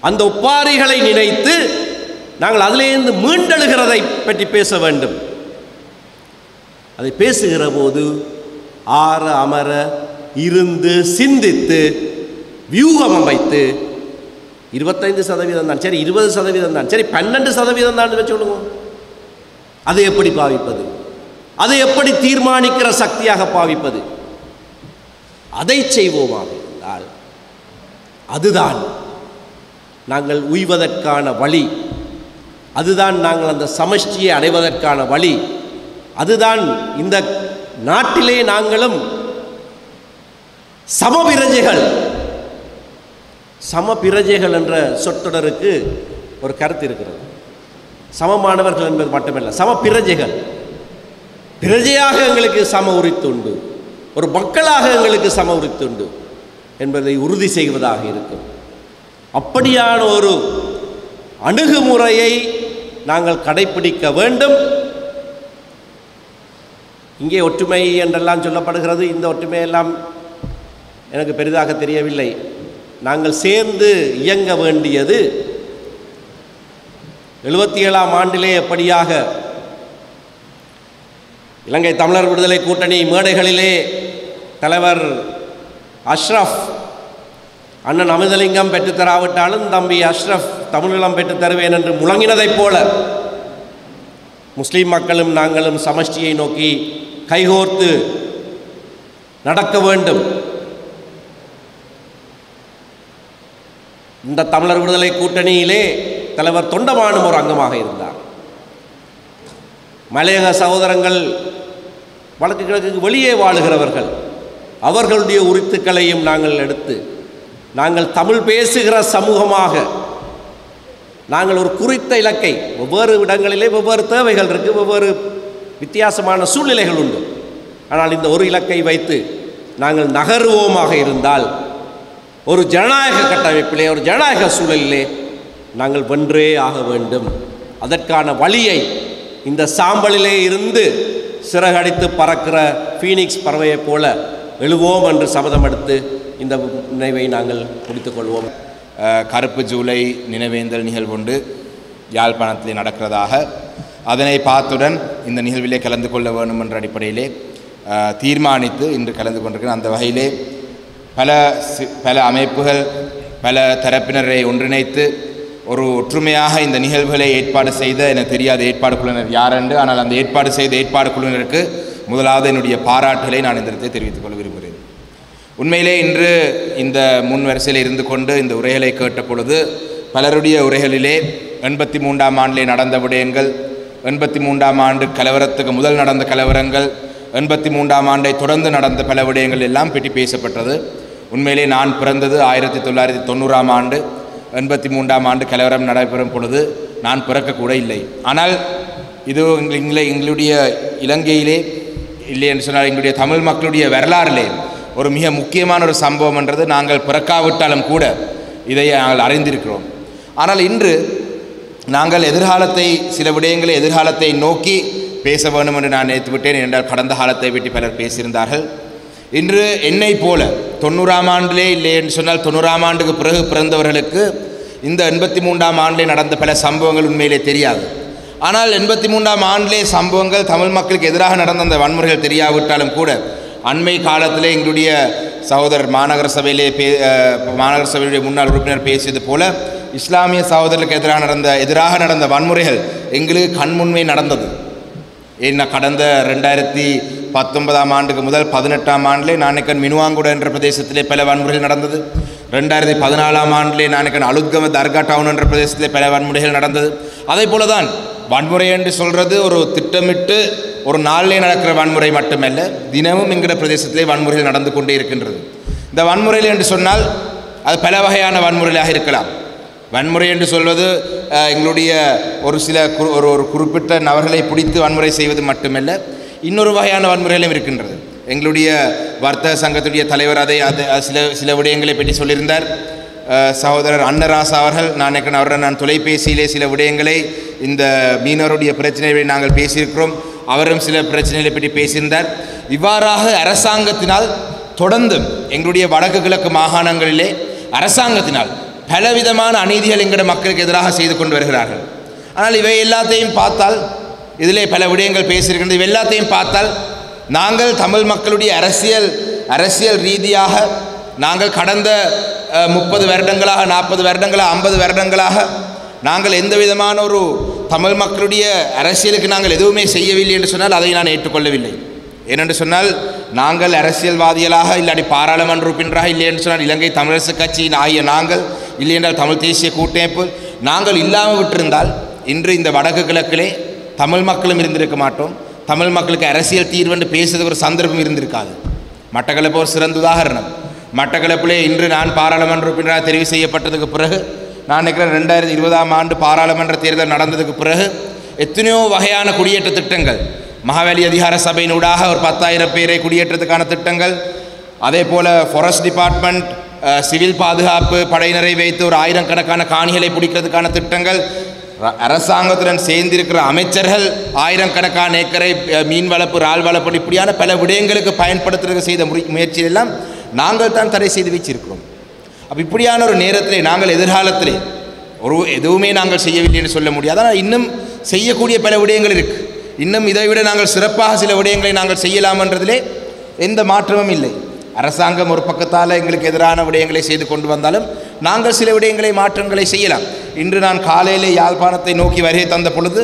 அந்த ஒப்பாரிகளை நினைத்து நாங்கள் அதிலேருந்து மீண்டெழுகிறதை பற்றி பேச வேண்டும். அதை பேசுகிற போது ஆற அமர இருந்து சிந்தித்து வியூகம் அமைத்து 25% தான் சரி, 20% தான் சரி, 12% தான் வச்சுக்கொள்ளுங்க. அதை எப்படி பாவிப்பது? அதை எப்படி தீர்மானிக்கிற சக்தியாக பாவிப்பது? அதை செய்வோமாக இருந்தால் அதுதான் நாங்கள் உய்வதற்கான வழி. அதுதான் நாங்கள் அந்த சமஷ்டியை அடைவதற்கான வழி. அதுதான் இந்த நாட்டிலே நாங்களும் சமபிரஜைகள் என்ற சொற்றொடருக்கு ஒரு கருத்து இருக்கிறது. சமமானவர்கள் என்பது மட்டுமல்ல, சமபிரஜைகள். பிரஜையாக எங்களுக்கு சம உரித்துண்டு, ஒரு மக்களாக எங்களுக்கு சம உரித்துண்டு என்பதை உறுதி செய்வதாக இருக்கும். அப்படியான ஒரு அணுகுமுறையை நாங்கள் கடைப்பிடிக்க வேண்டும். இங்கே ஒற்றுமை என்றெல்லாம் சொல்லப்படுகிறது. இந்த ஒற்றுமையெல்லாம் எனக்கு பெரிதாக தெரியவில்லை. நாங்கள் சேர்ந்து இயங்க வேண்டியது 77ஆம் ஆண்டிலே எப்படியாக இலங்கை தமிழர் விடுதலை கூட்டணி மேடைகளிலே தலைவர் அஷ்ரஃப் அண்ணன் அமிர்தலிங்கம் பெற்றுத்தராவிட்டாலும் தம்பி அஷ்ரஃப் தமிழீழம் பெற்றுத் தருவேன் என்று முழங்கினதைப் போல முஸ்லீம் மக்களும் நாங்களும் சமஷ்டியை நோக்கி கைகோர்த்து நடக்க வேண்டும். இந்த தமிழர் விடுதலை கூட்டணியிலே தலைவர் தொண்டமானும் ஒரு அங்கமாக இருந்தார். மலையக சகோதரங்கள் வடக்கு கிழக்கு வெளியே வாழுகிறவர்கள், அவர்களுடைய உரித்துக்களையும் நாங்கள் எடுத்து நாங்கள் தமிழ் பேசுகிற சமூகமாக நாங்கள் ஒரு குறித்த இலக்கை, வெவ்வேறு இடங்களிலே வெவ்வேறு தேவைகள் இருக்குது, வெவ்வேறு வித்தியாசமான சூழ்நிலைகள் உண்டு. ஆனால் இந்த ஒரு இலக்கை வைத்து நாங்கள் நகருவோமாக இருந்தால் ஒரு ஜனநாயக கட்டமைப்பிலே, ஒரு ஜனநாயக சூழலிலே நாங்கள் வென்றே ஆக வேண்டும். அதற்கான வழியை இந்த சாம்பலிலே இருந்து சிறகடித்து பறக்கிற ஃபீனிக்ஸ் பறவையைப் போல எழுவோம் என்று சபதம் எடுத்து இந்த நினைவை நாங்கள் முடித்துக்கொள்வோம். கருப்பு ஜூலை நினைவேந்தல் நிகழ்வுண்டு யாழ்ப்பாணத்திலே நடக்கிறதாக, அதனை பார்த்துடன் இந்த நிகழ்விலே கலந்து கொள்ள வேண்டும் என்ற அடிப்படையிலே தீர்மானித்து இன்று கலந்து கொண்டிருக்கிற அந்த வகையிலே பல அமைப்புகள் பல தரப்பினரை ஒன்றிணைத்து ஒரு ஒற்றுமையாக இந்த நிகழ்வுகளை ஏற்பாடு செய்த எனக்கு தெரியாத ஏற்பாடு குழுவினர் யாரென்று, ஆனால் அந்த ஏற்பாடு செய்த ஏற்பாடு குழுவினருக்கு முதலாவது என்னுடைய பாராட்டுகளை நான் இந்த இடத்தை தெரிவித்துக் கொள்ள விரும்புகிறேன். உண்மையிலே இன்று இந்த முன் வரிசையில் இருந்து கொண்டு இந்த உரைகளை கேட்ட பொழுது பலருடைய உரைகளிலே 83ஆம் ஆண்டிலே நடந்த விடயங்கள், 83ஆம் ஆண்டு கலவரத்துக்கு முதல் நடந்த கலவரங்கள், 83ஆம் ஆண்டை தொடர்ந்து நடந்த பல விடயங்கள் எல்லாம் பற்றி பேசப்பட்டது. உண்மையிலே நான் பிறந்தது 1990ஆம் ஆண்டு. 83ஆம் ஆண்டு கலவரம் நடைபெறும் பொழுது நான் பிறக்கக்கூட இல்லை. ஆனால் இது எங்களுடைய இலங்கையிலே இல்லை என்று சொன்னால் எங்களுடைய தமிழ் மக்களுடைய வரலாறிலே ஒரு மிக முக்கியமான ஒரு சம்பவம் என்றது நாங்கள் பிறக்காவிட்டாலும் கூட இதை நாங்கள் அறிந்திருக்கிறோம். ஆனால் இன்று நாங்கள் எதிர்காலத்தை, சில விடயங்களை எதிர்காலத்தை நோக்கி பேச வேண்டும் என்று நான் நினைத்து விட்டேன். என்றால் கடந்த காலத்தை பற்றி பலர் பேசியிருந்தார்கள். இன்று என்னை போல 90ஆம் ஆண்டிலே இல்லை என்று சொன்னால் 90ஆம் ஆண்டுக்கு பிறகு பிறந்தவர்களுக்கு இந்த 83ஆம் ஆண்டிலே நடந்த பல சம்பவங்கள் உண்மையிலே தெரியாது. ஆனால் 83ஆம் ஆண்டிலே சம்பவங்கள் தமிழ் மக்களுக்கு எதிராக நடந்த அந்த வன்முறைகள் தெரியாவிட்டாலும் கூட அண்மை காலத்திலே எங்களுடைய சகோதரர் மாநகர சபையுடைய முன்னாள் உறுப்பினர் பேசியது போல இஸ்லாமிய சகோதரர்களுக்கு எதிராக நடந்த வன்முறைகள் எங்களுக்கு கண்முன்மை நடந்தது. ஏன்னா கடந்த 2019ஆம் ஆண்டுக்கு முதல் 18ஆம் ஆண்டிலே நானக்கன் மினுவாங்குட என்ற பிரதேசத்திலே பல வன்முறைகள் நடந்தது. 2014ஆம் ஆண்டிலே நானக்கன் அலுத்கம தர்கா டவுன் என்ற பிரதேசத்திலே பல வன்முறைகள் நடந்தது. அதே போல தான் வன்முறை என்று சொல்கிறது ஒரு திட்டமிட்டு ஒரு நாளிலே நடக்கிற வன்முறை மட்டுமல்ல, தினமும் என்கிற பிரதேசத்திலே வன்முறைகள் நடந்து கொண்டே இருக்கின்றது. இந்த வன்முறைகள் என்று சொன்னால் அது பல வகையான வன்முறைகளாக இருக்கலாம். வன்முறை என்று சொல்வது எங்களுடைய ஒரு சில ஒரு குறிப்பிட்ட நபர்களை பிடித்து வன்முறை செய்வது மட்டுமல்ல, இன்னொரு வகையான வன்முறைகளும் இருக்கின்றது. எங்களுடைய வர்த்தக சங்கத்துடைய தலைவர் சில விடயங்களை பற்றி சொல்லியிருந்தார். சகோதரர் அன்னராசா அவர்கள், அவருடன் நான் தொலைபேசியிலே சில விடயங்களை இந்த மீனவருடைய பிரச்சனைகளை நாங்கள் பேசியிருக்கிறோம். அவரும் சில பிரச்சனைகளை பற்றி பேசியிருந்தார். இவ்வாறாக அரசாங்கத்தினால் தொடர்ந்து எங்களுடைய வடக்கு கிழக்கு மாகாணங்களிலே அரசாங்கத்தினால் பலவிதமான அநீதிகள் எங்களுடைய மக்களுக்கு எதிராக செய்து கொண்டு வருகிறார்கள். ஆனால் இவை எல்லாத்தையும் பார்த்தால், இதிலே பல விடயங்கள் பேசியிருக்கின்றது, இவை எல்லாத்தையும் பார்த்தால் நாங்கள் தமிழ் மக்களுடைய அரசியல் ரீதியாக நாங்கள் கடந்த 30 வருடங்களாக 40 வருடங்களாக 50 வருடங்களாக நாங்கள் எந்த விதமான ஒரு தமிழ் மக்களுடைய அரசியலுக்கு நாங்கள் எதுவுமே செய்யவில்லை என்று சொன்னால் அதை நான் ஏற்றுக்கொள்ளவில்லை. ஏனென்று சொன்னால் நாங்கள் அரசியல்வாதிகளாக இல்லாட்டி பாராளுமன்ற உறுப்பினராக இல்லை என்று சொன்னால் இலங்கை தமிழரசு கட்சியின் ஆகிய நாங்கள் இல்லை என்றால் தமிழ் தேசிய கூட்டமைப்பு நாங்கள் இல்லாமல் விட்டிருந்தால் இன்று இந்த வடக்கு கிழக்கிலே தமிழ் மக்களும் இருந்திருக்க மாட்டோம். தமிழ் மக்களுக்கு அரசியல் தீர்வு என்று பேசுறதுக்கு ஒரு சந்தர்ப்பம் இருந்திருக்காது. மட்டக்களப்பு ஒரு சிறந்த உதாரணம். மட்டக்களப்பிலே இன்று நான் பாராளுமன்ற உறுப்பினராக தெரிவு செய்யப்பட்டதுக்கு பிறகு, நான் நினைக்கிறேன் 2020ஆம் ஆண்டு பாராளுமன்ற தேர்தல் நடந்ததுக்கு பிறகு எத்தனையோ வகையான குடியேற்ற திட்டங்கள், மகாவலி அதிகார சபையினூடாக ஒரு 10,000 பேரை குடியேற்றத்துக்கான திட்டங்கள், அதே போல் ஃபாரஸ்ட் டிபார்ட்மெண்ட் சிவில் பாதுகாப்பு படையினரை வைத்து ஒரு 1000 கணக்கான காணிகளை பிடிக்கிறதுக்கான திட்டங்கள், அரசாங்கத்துடன் சேர்ந்திருக்கிற அமைச்சர்கள் 1000 கணக்கான ஏக்கரை மீன் வளர்ப்பு இறால் வளர்ப்பு இப்படியான பல விடயங்களுக்கு பயன்படுத்துறதுக்கு செய்த முயற்சியெல்லாம் நாங்கள் தான் தடை செய்து வச்சிருக்கிறோம். அப்போ இப்படியான ஒரு நேரத்திலே நாங்கள் எதிர்காலத்திலே எதுவுமே நாங்கள் செய்யவில்லை என்று சொல்ல முடியாது. ஆனால் இன்னும் செய்யக்கூடிய பல விடயங்கள் இருக்குது. இன்னும் இதைவிட நாங்கள் சிறப்பாக சில விடயங்களை நாங்கள் செய்யலாம் என்றதிலே எந்த மாற்றமும் இல்லை. அரசாங்கம் ஒரு பக்கத்தால் எங்களுக்கு எதிரான விடயங்களை செய்து கொண்டு வந்தாலும் நாங்கள் சில விடயங்களை மாற்றங்களை செய்யலாம். இன்று நான் காலையிலே யாழ்ப்பாணத்தை நோக்கி வருகை தந்த பொழுது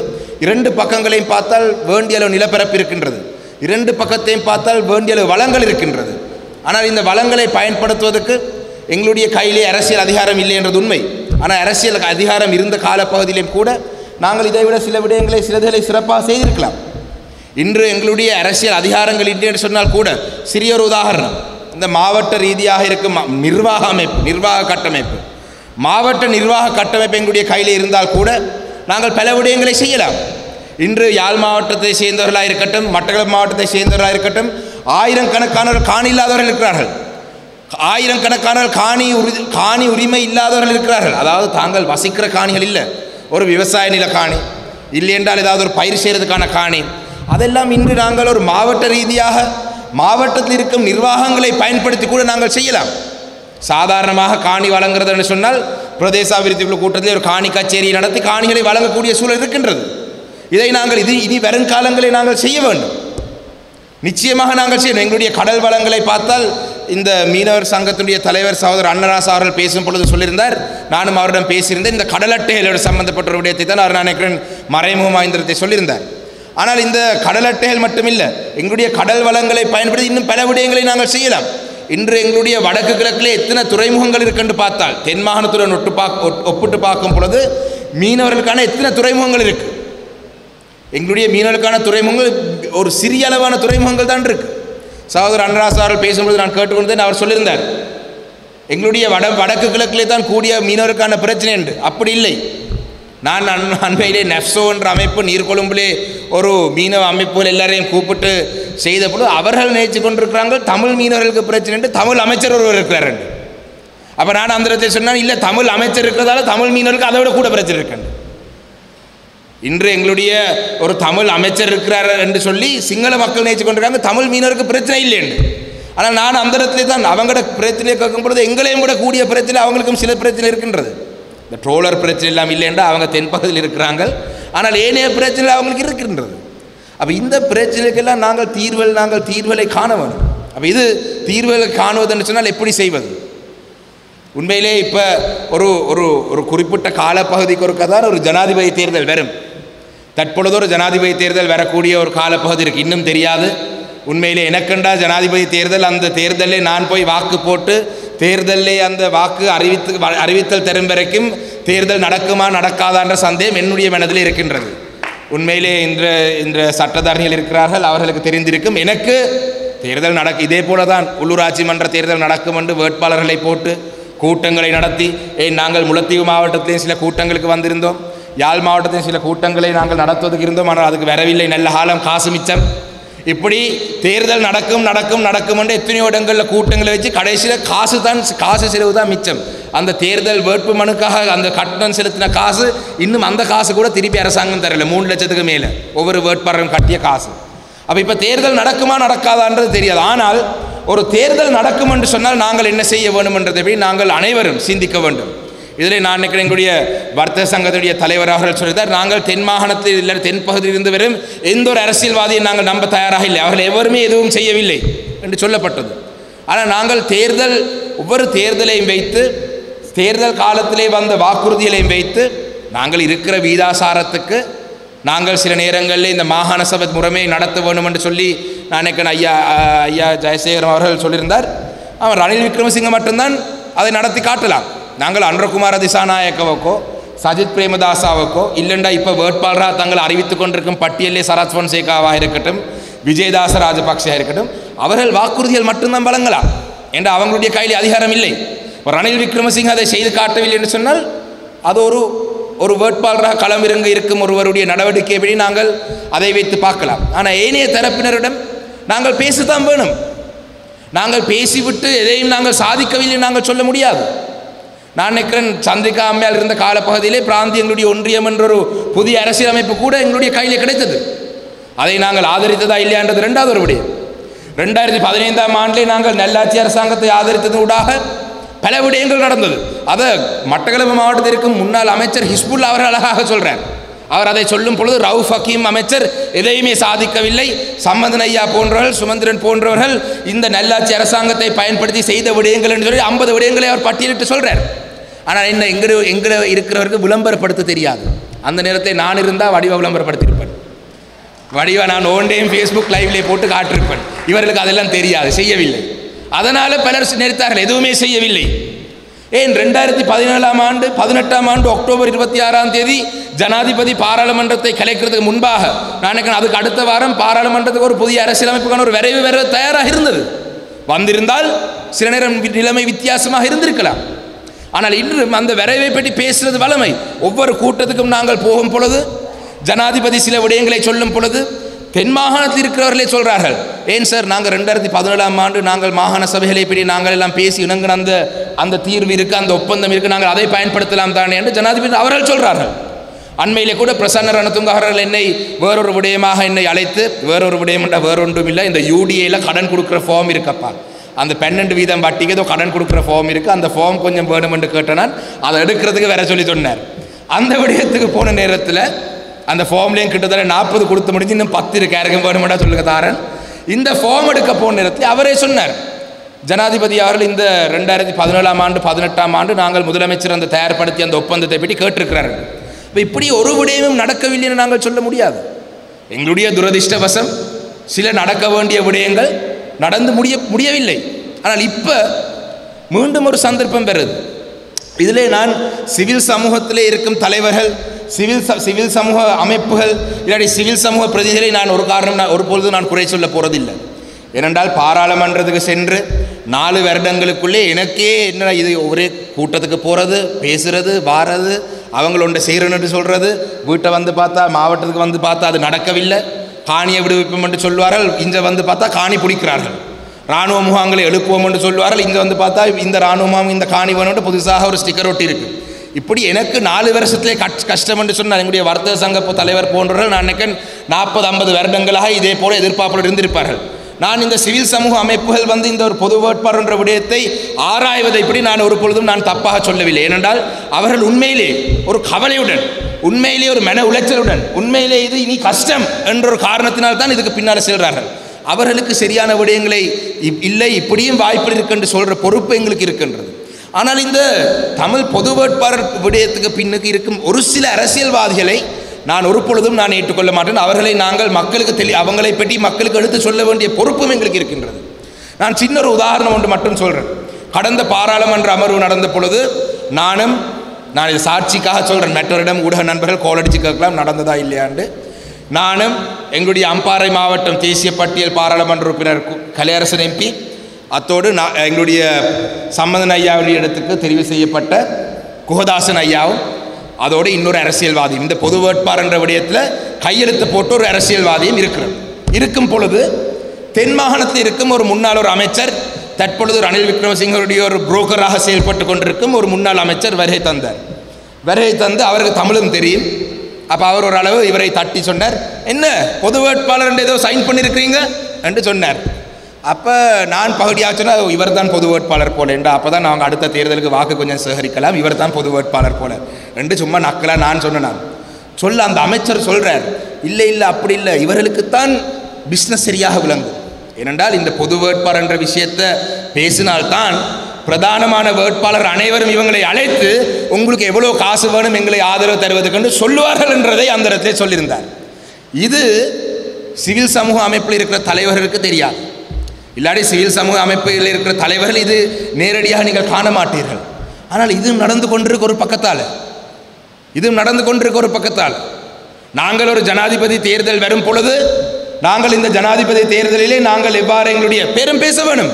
2 பக்கங்களையும் பார்த்தால் வேண்டிய அளவு நிலப்பரப்பு இருக்கின்றது, 2 பக்கத்தையும் பார்த்தால் வேண்டிய அளவு வளங்கள் இருக்கின்றது. ஆனால் இந்த வளங்களை பயன்படுத்துவதற்கு எங்களுடைய கையிலே அரசியல் அதிகாரம் இல்லை என்றது உண்மை. ஆனால் அரசியல் அதிகாரம் இருந்த காலப்பகுதியிலும் கூட நாங்கள் இதைவிட சில விடயங்களை சிலதுகளை சிறப்பாக செய்திருக்கலாம். இன்று எங்களுடைய அரசியல் அதிகாரங்கள் இல்லை என்று சொன்னால் கூட சிறிய ஒரு உதாரணம், இந்த மாவட்ட ரீதியாக இருக்கும் நிர்வாக கட்டமைப்பு, மாவட்ட நிர்வாக கட்டமைப்பு எங்களுடைய கையில் இருந்தால் கூட நாங்கள் பல விடயங்களை செய்யலாம். இன்று யாழ் மாவட்டத்தை சேர்ந்தவர்களாக இருக்கட்டும், மட்டக்களப்பு மாவட்டத்தை சேர்ந்தவர்களாக இருக்கட்டும், 1000 கணக்கானவர்கள் காணி இல்லாதவர்கள் இருக்கிறார்கள், 1000 கணக்கானவர்கள் காணி உரிமை இல்லாதவர்கள் இருக்கிறார்கள். அதாவது தாங்கள் வசிக்கிற காணிகள் இல்லை, ஒரு விவசாய நில காணி இல்லை என்றால் ஏதாவது ஒரு பயிர் செய்கிறதுக்கான காணி, அதெல்லாம் இன்று நாங்கள் ஒரு மாவட்ட ரீதியாக மாவட்டத்தில் இருக்கும் நிர்வாகங்களை பயன்படுத்தி கூட நாங்கள் செய்யலாம். சாதாரணமாக காணி வழங்குறது என்று சொன்னால் பிரதேச அபிவிருத்தி குழு கூட்டத்தில் ஒரு காணி கச்சேரியை நடத்தி காணிகளை வழங்கக்கூடிய சூழல் இருக்கின்றது. இதை நாங்கள் இனி வருங்காலங்களை நாங்கள் செய்ய வேண்டும். நிச்சயமாக நாங்கள் செய்யணும். எங்களுடைய கடல் வளங்களை பார்த்தால் இந்த மீனவர் சங்கத்துடைய தலைவர் சகோதரர் அன்னராசா அவர்கள் பேசும் பொழுது சொல்லியிருந்தார், நானும் அவரிடம் பேசியிருந்தேன். இந்த கடல் அட்டைகளோடு சம்பந்தப்பட்ட ஒரு விடயத்தை தான் அவர் நினைக்கிறேன் மறைமுகமாய்ந்திரத்தை சொல்லியிருந்தார். ஆனால் இந்த கடல் அட்டைகள் மட்டுமில்லை, எங்களுடைய கடல் வளங்களை பயன்படுத்தி இன்னும் பல விடயங்களை நாங்கள் செய்யலாம். இன்று எங்களுடைய வடக்கு கிழக்கிலே எத்தனை துறைமுகங்கள் இருக்குன்னு பார்த்தால், தென் மாகாணத்துடன் ஒப்பிட்டு பார்க்கும் பொழுது மீனவர்களுக்கான எத்தனை துறைமுகங்கள் இருக்கு. எங்களுடைய மீனவர்களுக்கான துறைமுகங்கள் ஒரு சிறிய அளவான துறைமுகங்கள் தான் இருக்கு. சகோதரர் அன்னராசா அவர்கள் பேசும்பொழுது நான் கேட்டுக்கொண்டேன், அவர் சொல்லியிருந்தார் எங்களுடைய வடக்கு கிழக்கிலே தான் கூடிய மீனவருக்கான பிரச்சனை என்று. அப்படி இல்லை. நான் அண்மையிலே நெஃப்சோ என்ற அமைப்பு நீர்கொழும்பிலே ஒரு மீனவ அமைப்புகள் எல்லாரையும் கூப்பிட்டு செய்த பொழுது அவர்கள் நினைச்சு கொண்டிருக்கிறாங்க தமிழ் மீனவர்களுக்கு பிரச்சனை என்று தமிழ் அமைச்சர் ஒருவர் இருக்கிறார் என்று. அப்போ நான் அந்த இடத்துல சொன்னால் இல்லை, தமிழ் அமைச்சர் இருக்கிறதால தமிழ் மீனவர்களுக்கு அதை விட கூட பிரச்சனை இருக்கு. இன்று எங்களுடைய ஒரு தமிழ் அமைச்சர் இருக்கிறார் என்று சொல்லி சிங்கள மக்கள் நினைச்சு கொண்டிருக்காங்க தமிழ் மீனவருக்கு பிரச்சனை இல்லை என்று. ஆனால் நான் அந்த இடத்துல தான் அவங்களோட பிரச்சனையை கேட்கும் பொழுது எங்களையும் கூட கூடிய பிரச்சனை அவங்களுக்கும் சில பிரச்சனை இருக்கின்றது. இந்த ட்ரோலர் பிரச்சனை எல்லாம் இல்லைன்றா அவங்க தென்பகுதியில் இருக்கிறாங்க, ஆனால் ஏனைய பிரச்சனை அவங்களுக்கு இருக்கின்றது. அப்போ இந்த பிரச்சனைக்கெல்லாம் நாங்கள் தீர்வுகளை காண வேணும். அப்போ இது தீர்வுகளை காணுவதுன்னு சொன்னால் எப்படி செய்வது? உண்மையிலே இப்போ ஒரு ஒரு ஒரு குறிப்பிட்ட காலப்பகுதிக்கு ஒருக்க தான் ஒரு ஜனாதிபதி தேர்தல் வரும். தற்பொழுது ஒரு ஜனாதிபதி தேர்தல் வரக்கூடிய ஒரு காலப்பகுதி இருக்குது, இன்னும் தெரியாது. உண்மையிலே எனக்கெண்டா ஜனாதிபதி தேர்தல், அந்த தேர்தலில் நான் போய் வாக்கு போட்டு தேர்தலில் அந்த வாக்கு அறிவித்தல் தரும் வரைக்கும் தேர்தல் நடக்குமா நடக்காதான்ற சந்தேகம் என்னுடைய மனதில் இருக்கின்றது. உண்மையிலே இன்று சட்டத்தரணிகள் இருக்கிறார்கள், அவர்களுக்கு தெரிந்திருக்கும். எனக்கு தேர்தல் இதே போல தான் உள்ளூராட்சி மன்ற தேர்தல் நடக்கும் என்று வேட்பாளர்களை போட்டு கூட்டங்களை நடத்தி, நாங்கள் முல்லைத்தீவு மாவட்டத்திலேயும் சில கூட்டங்களுக்கு வந்திருந்தோம், யாழ் மாவட்டத்திலும் சில கூட்டங்களை நாங்கள் நடத்துவதற்கு இருந்தோம், ஆனால் அதுக்கு வரவில்லை, நல்ல காலம் காசு மிச்சம். இப்படி தேர்தல் நடக்கும் என்று எத்தனையோ இடங்களில் கூட்டங்களை வச்சு கடைசியில் காசு செலவு தான் மிச்சம். அந்த தேர்தல் வேட்பு மனுக்காக அந்த கட்டணம் செலுத்தின காசு இன்னும் அந்த காசு கூட திருப்பி அரசாங்கம் தரல, 3 லட்சத்துக்கு மேலே ஒவ்வொரு வேட்பாளரும் கட்டிய காசு. அப்போ இப்போ தேர்தல் நடக்குமா நடக்காதான்றது தெரியாது. ஆனால் ஒரு தேர்தல் நடக்கும் என்று சொன்னால் நாங்கள் என்ன செய்ய வேண்டும் என்றதை நாங்கள் அனைவரும் சிந்திக்க வேண்டும். இதில் நான் நினைக்கிறேன் எங்களுடைய வர்த்தக சங்கத்துடைய தலைவர் அவர்கள் சொல்லித்தார், நாங்கள் தென் மாகாணத்தில் இல்லை தென்பகுதியில் இருந்து வரும் எந்த ஒரு அரசியல்வாதியை நாங்கள் நம்ப தயாராக இல்லை, அவர்கள் எவருமே எதுவும் செய்யவில்லை என்று சொல்லப்பட்டது. ஆனால் நாங்கள் ஒவ்வொரு தேர்தலையும் வைத்து தேர்தல் காலத்திலே வந்த வாக்குறுதிகளையும் வைத்து நாங்கள் இருக்கிற வீதாசாரத்துக்கு நாங்கள் சில நேரங்களில் இந்த மாகாண சபை முறைமையை நடத்த வேண்டும் என்று சொல்லி நான் நினைக்கிறேன் ஐயா ஜெயசேகரம் அவர்கள் சொல்லியிருந்தார். அவர் ரணில் விக்ரமசிங்க மட்டும்தான் அதை நடத்தி காட்டலாம். நாங்கள் அன்றகுமார திசாநாயக்கவுக்கோ சஜித் பிரேமதாசாவுக்கோ இல்லைண்டா இப்போ வேட்பாளராக தங்களை அறிவித்துக் கொண்டிருக்கும் பட்டியலே சரத் பொன்சேகாவாக இருக்கட்டும், விஜயதாச ராஜபக்சேவாக இருக்கட்டும், அவர்கள் வாக்குறுதிகள் மட்டும்தான் வழங்கலாம் என்ற அவங்களுடைய கையில் அதிகாரம் இல்லை. ரணில் விக்ரமசிங்க அதை செய்து காட்டவில்லை என்று சொன்னால் அது ஒரு வேட்பாளராக களமிறங்க இருக்கும் ஒருவருடைய நடவடிக்கை எப்படி நாங்கள் அதை வைத்து பார்க்கலாம். ஆனால் ஏனைய தரப்பினரிடம் நாங்கள் பேசத்தான் வேணும். நாங்கள் பேசிவிட்டு எதையும் நாங்கள் சாதிக்கவில்லை நாங்கள் சொல்ல முடியாது. நான் நினைக்கிறேன் சந்திரிகா அம்மையால் இருந்த காலப்பகுதியிலே பிராந்தியங்களுடைய ஒன்றியம் என்ற ஒரு புதிய அரசியலமைப்பு கூட எங்களுடைய கையில் கிடைத்தது. அதை நாங்கள் ஆதரித்ததா இல்லையான்றது 2வது ஒரு விடயம். 2015ஆம் ஆண்டிலே நாங்கள் நல்லாட்சி அரசாங்கத்தை ஆதரித்ததன் ஊடாக பல விடயங்கள் நடந்தது. அதை மட்டக்களப்பு மாவட்டத்தில் இருக்கும் முன்னாள் அமைச்சர் ஹிஸ்புல்லா அவர்கள் அழகாக சொல்கிறார். அவர் அதை சொல்லும் பொழுது ரவுஃப் ஹக்கீம் அமைச்சர் எதையுமே சாதிக்கவில்லை, சம்பந்தன் ஐயா போன்றவர்கள், சுமந்திரன் போன்றவர்கள் இந்த நல்லாட்சி அரசாங்கத்தை பயன்படுத்தி செய்த விடயங்கள் என்று சொல்லி 50 விடயங்களை அவர் பட்டியலிட்டு சொல்கிறார். ஆனால் என்ன எங்கட இருக்கிறவருக்கு விளம்பரப்படுத்த தெரியாது. அந்த நேரத்தை நான் இருந்தால் வடிவ விளம்பரப்படுத்தியிருப்பேன். வடிவா நான் ஓன்டையும் ஃபேஸ்புக் லைவ்லேயே போட்டு காட்டிருப்பேன். இவர்களுக்கு அதெல்லாம் தெரியாது, செய்யவில்லை. அதனால் பலர் நினைத்தார்கள், எதுவுமே செய்யவில்லை. ஏன் 2017ஆம் ஆண்டு 18ஆம் ஆண்டு அக்டோபர் 26ஆம் தேதி ஜனாதிபதி பாராளுமன்றத்தை கலைக்கிறதுக்கு முன்பாக நான் அதுக்கு அடுத்த வாரம் பாராளுமன்றத்துக்கு ஒரு புதிய அரசியலமைப்புக்கான ஒரு விரைவு வர தயாராக இருந்தது. வந்திருந்தால் சில நேரம் நிலைமை வித்தியாசமாக இருந்திருக்கலாம். ஆனால் இன்று அந்த விரைவை பற்றி பேசுறது வளமை. ஒவ்வொரு கூட்டத்துக்கும் நாங்கள் போகும் பொழுது ஜனாதிபதி சில விடயங்களை சொல்லும் பொழுது தென் மாகாணத்தில் இருக்கிறவர்களே சொல்கிறார்கள், ஏன் சார் நாங்கள் 2017ஆம் ஆண்டு நாங்கள் மாகாண சபைகளை பற்றி நாங்கள் எல்லாம் பேசி இணங்கின அந்த தீர்வு இருக்குது, அந்த ஒப்பந்தம் இருக்குது, நாங்கள் அதை பயன்படுத்தலாம் தானே என்று ஜனாதிபதி அவர்கள் சொல்கிறார்கள். அண்மையிலே கூட பிரசன்ன ரணதுங்க அவர்கள் என்னை வேறொரு விடயமாக என்னை அழைத்து, வேறொரு விடயம் என்ற வேறொன்றும் இல்லை, இந்த யூடிஏயில் கடன் கொடுக்குற ஃபார்ம் இருக்கப்பா, அந்த 12% வட்டிக்கு ஏதோ கடன் கொடுக்குற ஃபார்ம் இருக்குது, அந்த ஃபார்ம் கொஞ்சம் வேணும் என்று கேட்டனால் அதை எடுக்கிறதுக்கு வேற சொல்லி சொன்னார். அந்த விடயத்துக்கு போன நேரத்தில் அந்த ஃபார்ம்லேயும் கிட்டத்தட்ட 40 கொடுத்து முடிஞ்சு இன்னும் 10 இருக்கு, யாருக்கும் வேணுமெண்டா சொல்லுங்க தாரன். இந்த ஃபார்ம் எடுக்க போன நேரத்தில் அவரே சொன்னார், ஜனாதிபதி அவர்கள் இந்த 2017ஆம் ஆண்டு 18ஆம் ஆண்டு நாங்கள் முதலமைச்சர் அந்த தயார்படுத்தி அந்த ஒப்பந்தத்தை பற்றி கேட்டிருக்கிறார்கள். இப்போ இப்படி ஒரு விடயமும் நடக்கவில்லை என்று நாங்கள் சொல்ல முடியாது. எங்களுடைய துரதிர்ஷ்டவசம் சில நடக்க வேண்டிய விடயங்கள் நடந்து முடியவில்லை. ஆனால் இப்போ மீண்டும் ஒரு சந்தர்ப்பம் பெறுது. இதிலே நான் சிவில் சமூகத்திலே இருக்கும் தலைவர்கள், சிவில் சமூக அமைப்புகள் இல்லாட்டி சிவில் சமூக பிரதிகளை நான் ஒருபொழுது நான் குறை சொல்ல போகிறதில்லை. ஏனென்றால் பாராளுமன்றத்துக்கு சென்று 4 வருடங்களுக்குள்ளே எனக்கே என்ன இது ஒரே கூட்டத்துக்கு போகிறது, பேசுகிறது, வாரது, அவங்களொன்றை செய்கிறேன்னு சொல்கிறது, வீட்டை வந்து பார்த்தா மாவட்டத்துக்கு வந்து பார்த்தா அது நடக்கவில்லை, காணியை விடுவிப்போம் என்று சொல்வார்கள், இங்கே வந்து பார்த்தா காணி பிடிக்கிறார்கள், இராணுவ முகாம்களை எழுப்புவோம் என்று சொல்வார்கள், இங்கே வந்து பார்த்தா இந்த இராணுவ முகாம் இந்த காணி வேணும்னு புதுசாக ஒரு ஸ்டிக்கர் ஒட்டி இருக்குது. இப்படி எனக்கு 4 வருஷத்திலே கஷ்டம் என்று சொன்னால் எங்களுடைய வர்த்தக சங்க தலைவர் போன்றவர்கள் நான் நினைக்கிறேன் 40-50 வருடங்களாக இதே போல எதிர்பார்ப்போடு இருந்திருப்பார்கள். நான் இந்த சிவில் சமூக அமைப்புகள் வந்து இந்த ஒரு பொது வேட்பாளர் என்ற விடயத்தை ஆராய்வதை இப்படி நான் ஒரு பொழுதும் நான் தப்பாக சொல்லவில்லை. ஏனென்றால் அவர்கள் உண்மையிலே ஒரு கவலையுடன், உண்மையிலே ஒரு மன உளைச்சலுடன், உண்மையிலே இது இனி கஷ்டம் என்ற ஒரு காரணத்தினால் தான் இதுக்கு பின்னால் செல்கிறார்கள். அவர்களுக்கு சரியான விடயங்களை இல்லை இப்படியும் வாய்ப்பு இருக்கு என்று சொல்கிற பொறுப்பு எங்களுக்கு இருக்கின்றது. ஆனால் இந்த தமிழ் பொது வேட்பாளர் விடயத்துக்கு பின்னுக்கு இருக்கும் ஒரு சில அரசியல்வாதிகளை நான் ஒரு பொழுதும் நான் ஏற்றுக்கொள்ள மாட்டேன். அவர்களை நாங்கள் மக்களுக்கு அவங்களை பற்றி மக்களுக்கு எடுத்து சொல்ல வேண்டிய பொறுப்பும் எங்களுக்கு இருக்கின்றது. நான் சின்ன ஒரு உதாரணம் ஒன்று மட்டும் சொல்கிறேன். கடந்த பாராளுமன்ற அமர்வு நடந்த பொழுது நான் இது சாட்சிக்காக சொல்கிறேன், மற்றவரிடம் ஊடக நண்பர்கள் கோலடிச்சு கேட்கலாம் நடந்ததா இல்லையாண்டு. நானும் எங்களுடைய அம்பாறை மாவட்டம் தேசிய பட்டியல் பாராளுமன்ற உறுப்பினர் கலையரசன் எம்பி, அத்தோடு எங்களுடைய சம்மதன் ஐயாவுடைய இடத்துக்கு தெரிவு செய்யப்பட்ட குகதாசன் ஐயாவும், அதோடு இன்னொரு அரசியல்வாதி, இந்த பொது வேட்பாளர் என்ற விடயத்தில் கையெழுத்து போட்டு ஒரு அரசியல்வாதியும் இருக்கும் பொழுது தென் மாகாணத்தில் இருக்கும் ஒரு முன்னாள் ஒரு அமைச்சர், தற்பொழுது ரணில் விக்ரமசிங்கருடைய ஒரு புரோக்கராக செயல்பட்டு கொண்டிருக்கும் ஒரு முன்னாள் அமைச்சர் வருகை தந்து அவருக்கு தமிழும் தெரியும். அப்போ அவர் ஒரு அளவு இவரை தட்டி சொன்னார், என்ன பொது வேட்பாளர் என்று ஏதோ சைன் பண்ணியிருக்கிறீங்க என்று சொன்னார். அப்போ நான் பகுதியாக சொன்னால் இவர் தான் பொது வேட்பாளர் போல என்று, அப்போ தான் நாங்கள் அடுத்த தேர்தலுக்கு வாக்கு கொஞ்சம் சேகரிக்கலாம், இவர் தான் பொது வேட்பாளர் போல என்று சும்மா நக்கலாக நான் சொன்னேன். சொல்ல அந்த அமைச்சர் சொல்கிறார், இல்லை அப்படி இல்லை, இவர்களுக்குத்தான் பிஸ்னஸ் சரியாக விளங்கும். ஏனென்றால் இந்த பொது வேட்பாளர் என்ற விஷயத்தை பேசினால்தான் பிரதானமான வேட்பாளர் அனைவரும் இவங்களை அழைத்து உங்களுக்கு எவ்வளோ காசு வேணும் எங்களை ஆதரவு தருவதற்கு சொல்லுவார்கள் என்றதை அந்த இடத்திலே சொல்லியிருந்தார். இது சிவில் சமூக அமைப்பில் இருக்கிற தலைவர்களுக்கு தெரியாது. இல்லாட்டி சிவில் சமூக அமைப்பில் இருக்கிற தலைவர்கள் இது நேரடியாக நீங்கள் காண மாட்டீர்கள். ஆனால் இது நடந்து கொண்டிருக்க ஒரு பக்கத்தால் நாங்கள் ஒரு ஜனாதிபதி தேர்தல் வரும் பொழுது நாங்கள் இந்த ஜனாதிபதி தேர்தலிலே நாங்கள் எவ்வாறு எங்களுடைய பேரும் பேச வேணும்.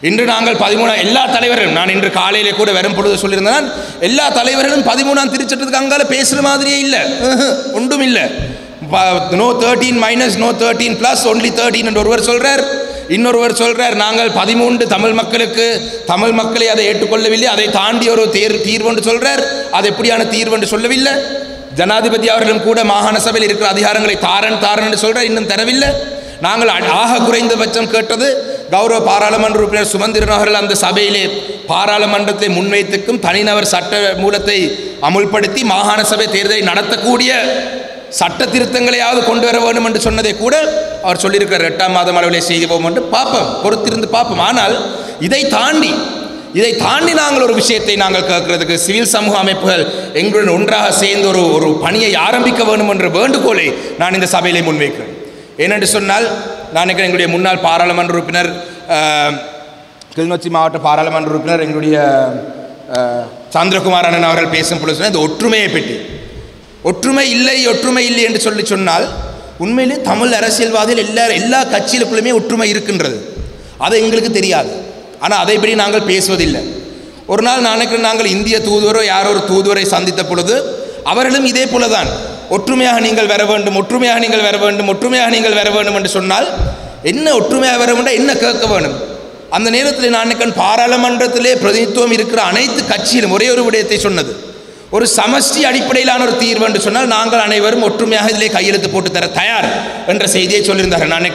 இன்று நாங்கள் 13 எல்லா தலைவர்களும், நான் இன்று காலையிலே கூட வரும் பொழுது சொல்லியிருந்தேன், எல்லா தலைவர்களும் 13ஆம் திருச்சட்டத்துக்கு அங்கால பேசுகிற மாதிரியே இல்லை, ஒன்றும் இல்லை. No 13 minus no 13 plus only 13 என்று ஒருவர் சொல்கிறார். இன்னொருவர் சொல்கிறார் நாங்கள் 13 தமிழ் மக்களை அதை ஏற்றுக்கொள்ளவில்லை, அதை தாண்டி ஒரு தீர்வு என்று சொல்கிறார். அது எப்படியான தீர்வு என்று சொல்லவில்லை. ஜனாதிபதி அவர்களும் கூட மாகாண சபையில் இருக்கிற அதிகாரங்களை தாரன் என்று சொல்கிறார், இன்னும் தரவில்லை. நாங்கள் ஆக குறைந்தபட்சம் கேட்டது கௌரவ பாராளுமன்ற உறுப்பினர் சுமந்திரன் அவர்கள் அந்த சபையிலே பாராளுமன்றத்தை முன்வைத்துக்கும் தனிநபர் சட்ட மூலத்தை அமுல்படுத்தி மாகாண சபை தேர்தலை நடத்தக்கூடிய சட்ட திருத்தங்களையாவது கொண்டு வர வேண்டும் என்று சொன்னதை கூட அவர் சொல்லியிருக்கிறார். 8ஆம் மாதம் அளவிலே செய்வோம் என்று பொறுத்திருந்து பார்ப்போம். ஆனால் இதை தாண்டி நாங்கள் ஒரு விஷயத்தை நாங்கள் கேட்கறதுக்கு சிவில் சமூக அமைப்புகள் எங்களுடன் ஒன்றாக சேர்ந்து ஒரு பணியை ஆரம்பிக்க வேண்டும் என்ற வேண்டுகோளை நான் இந்த சபையிலே முன்வைக்கிறேன். ஏனென்று சொன்னால் நான் எங்களுடைய முன்னாள் பாராளுமன்ற உறுப்பினர் கிளிநொச்சி மாவட்ட பாராளுமன்ற உறுப்பினர் எங்களுடைய சந்திரகுமார் அண்ணன் அவர்கள் பேசும் பொழுது சொன்னால் இந்த ஒற்றுமையை பற்றி ஒற்றுமை இல்லை என்று சொன்னால் உண்மையிலே தமிழ் அரசியல்வாதிகள் எல்லா கட்சிகளுக்குள்ளுமே ஒற்றுமை இருக்கின்றது. அது எங்களுக்கு தெரியாது. ஆனால் அதைப்படி நாங்கள் பேசுவதில்லை. ஒரு நாள் நாங்கள் இந்திய தூதுவரோ யாரோ ஒரு தூதுவரை சந்தித்த பொழுது அவர்களும் இதே போல தான் ஒற்றுமையாக நீங்கள் வர வேண்டும் என்று சொன்னால் என்ன ஒற்றுமையாக வர வேண்டும், என்ன கேட்க வேண்டும். அந்த நேரத்தில் நான் பாராளுமன்றத்திலே பிரதிநிதித்துவம் இருக்கிற அனைத்து கட்சியிலும் ஒரே ஒரு விடயத்தை சொன்னது, ஒரு சமஷ்டி அடிப்படையிலான ஒரு தீர்வு என்று சொன்னால் நாங்கள் அனைவரும் ஒற்றுமையாக இதிலே கையெழுத்து போட்டு தர தயார் என்ற செய்தியை சொல்லியிருந்தார்கள். நான்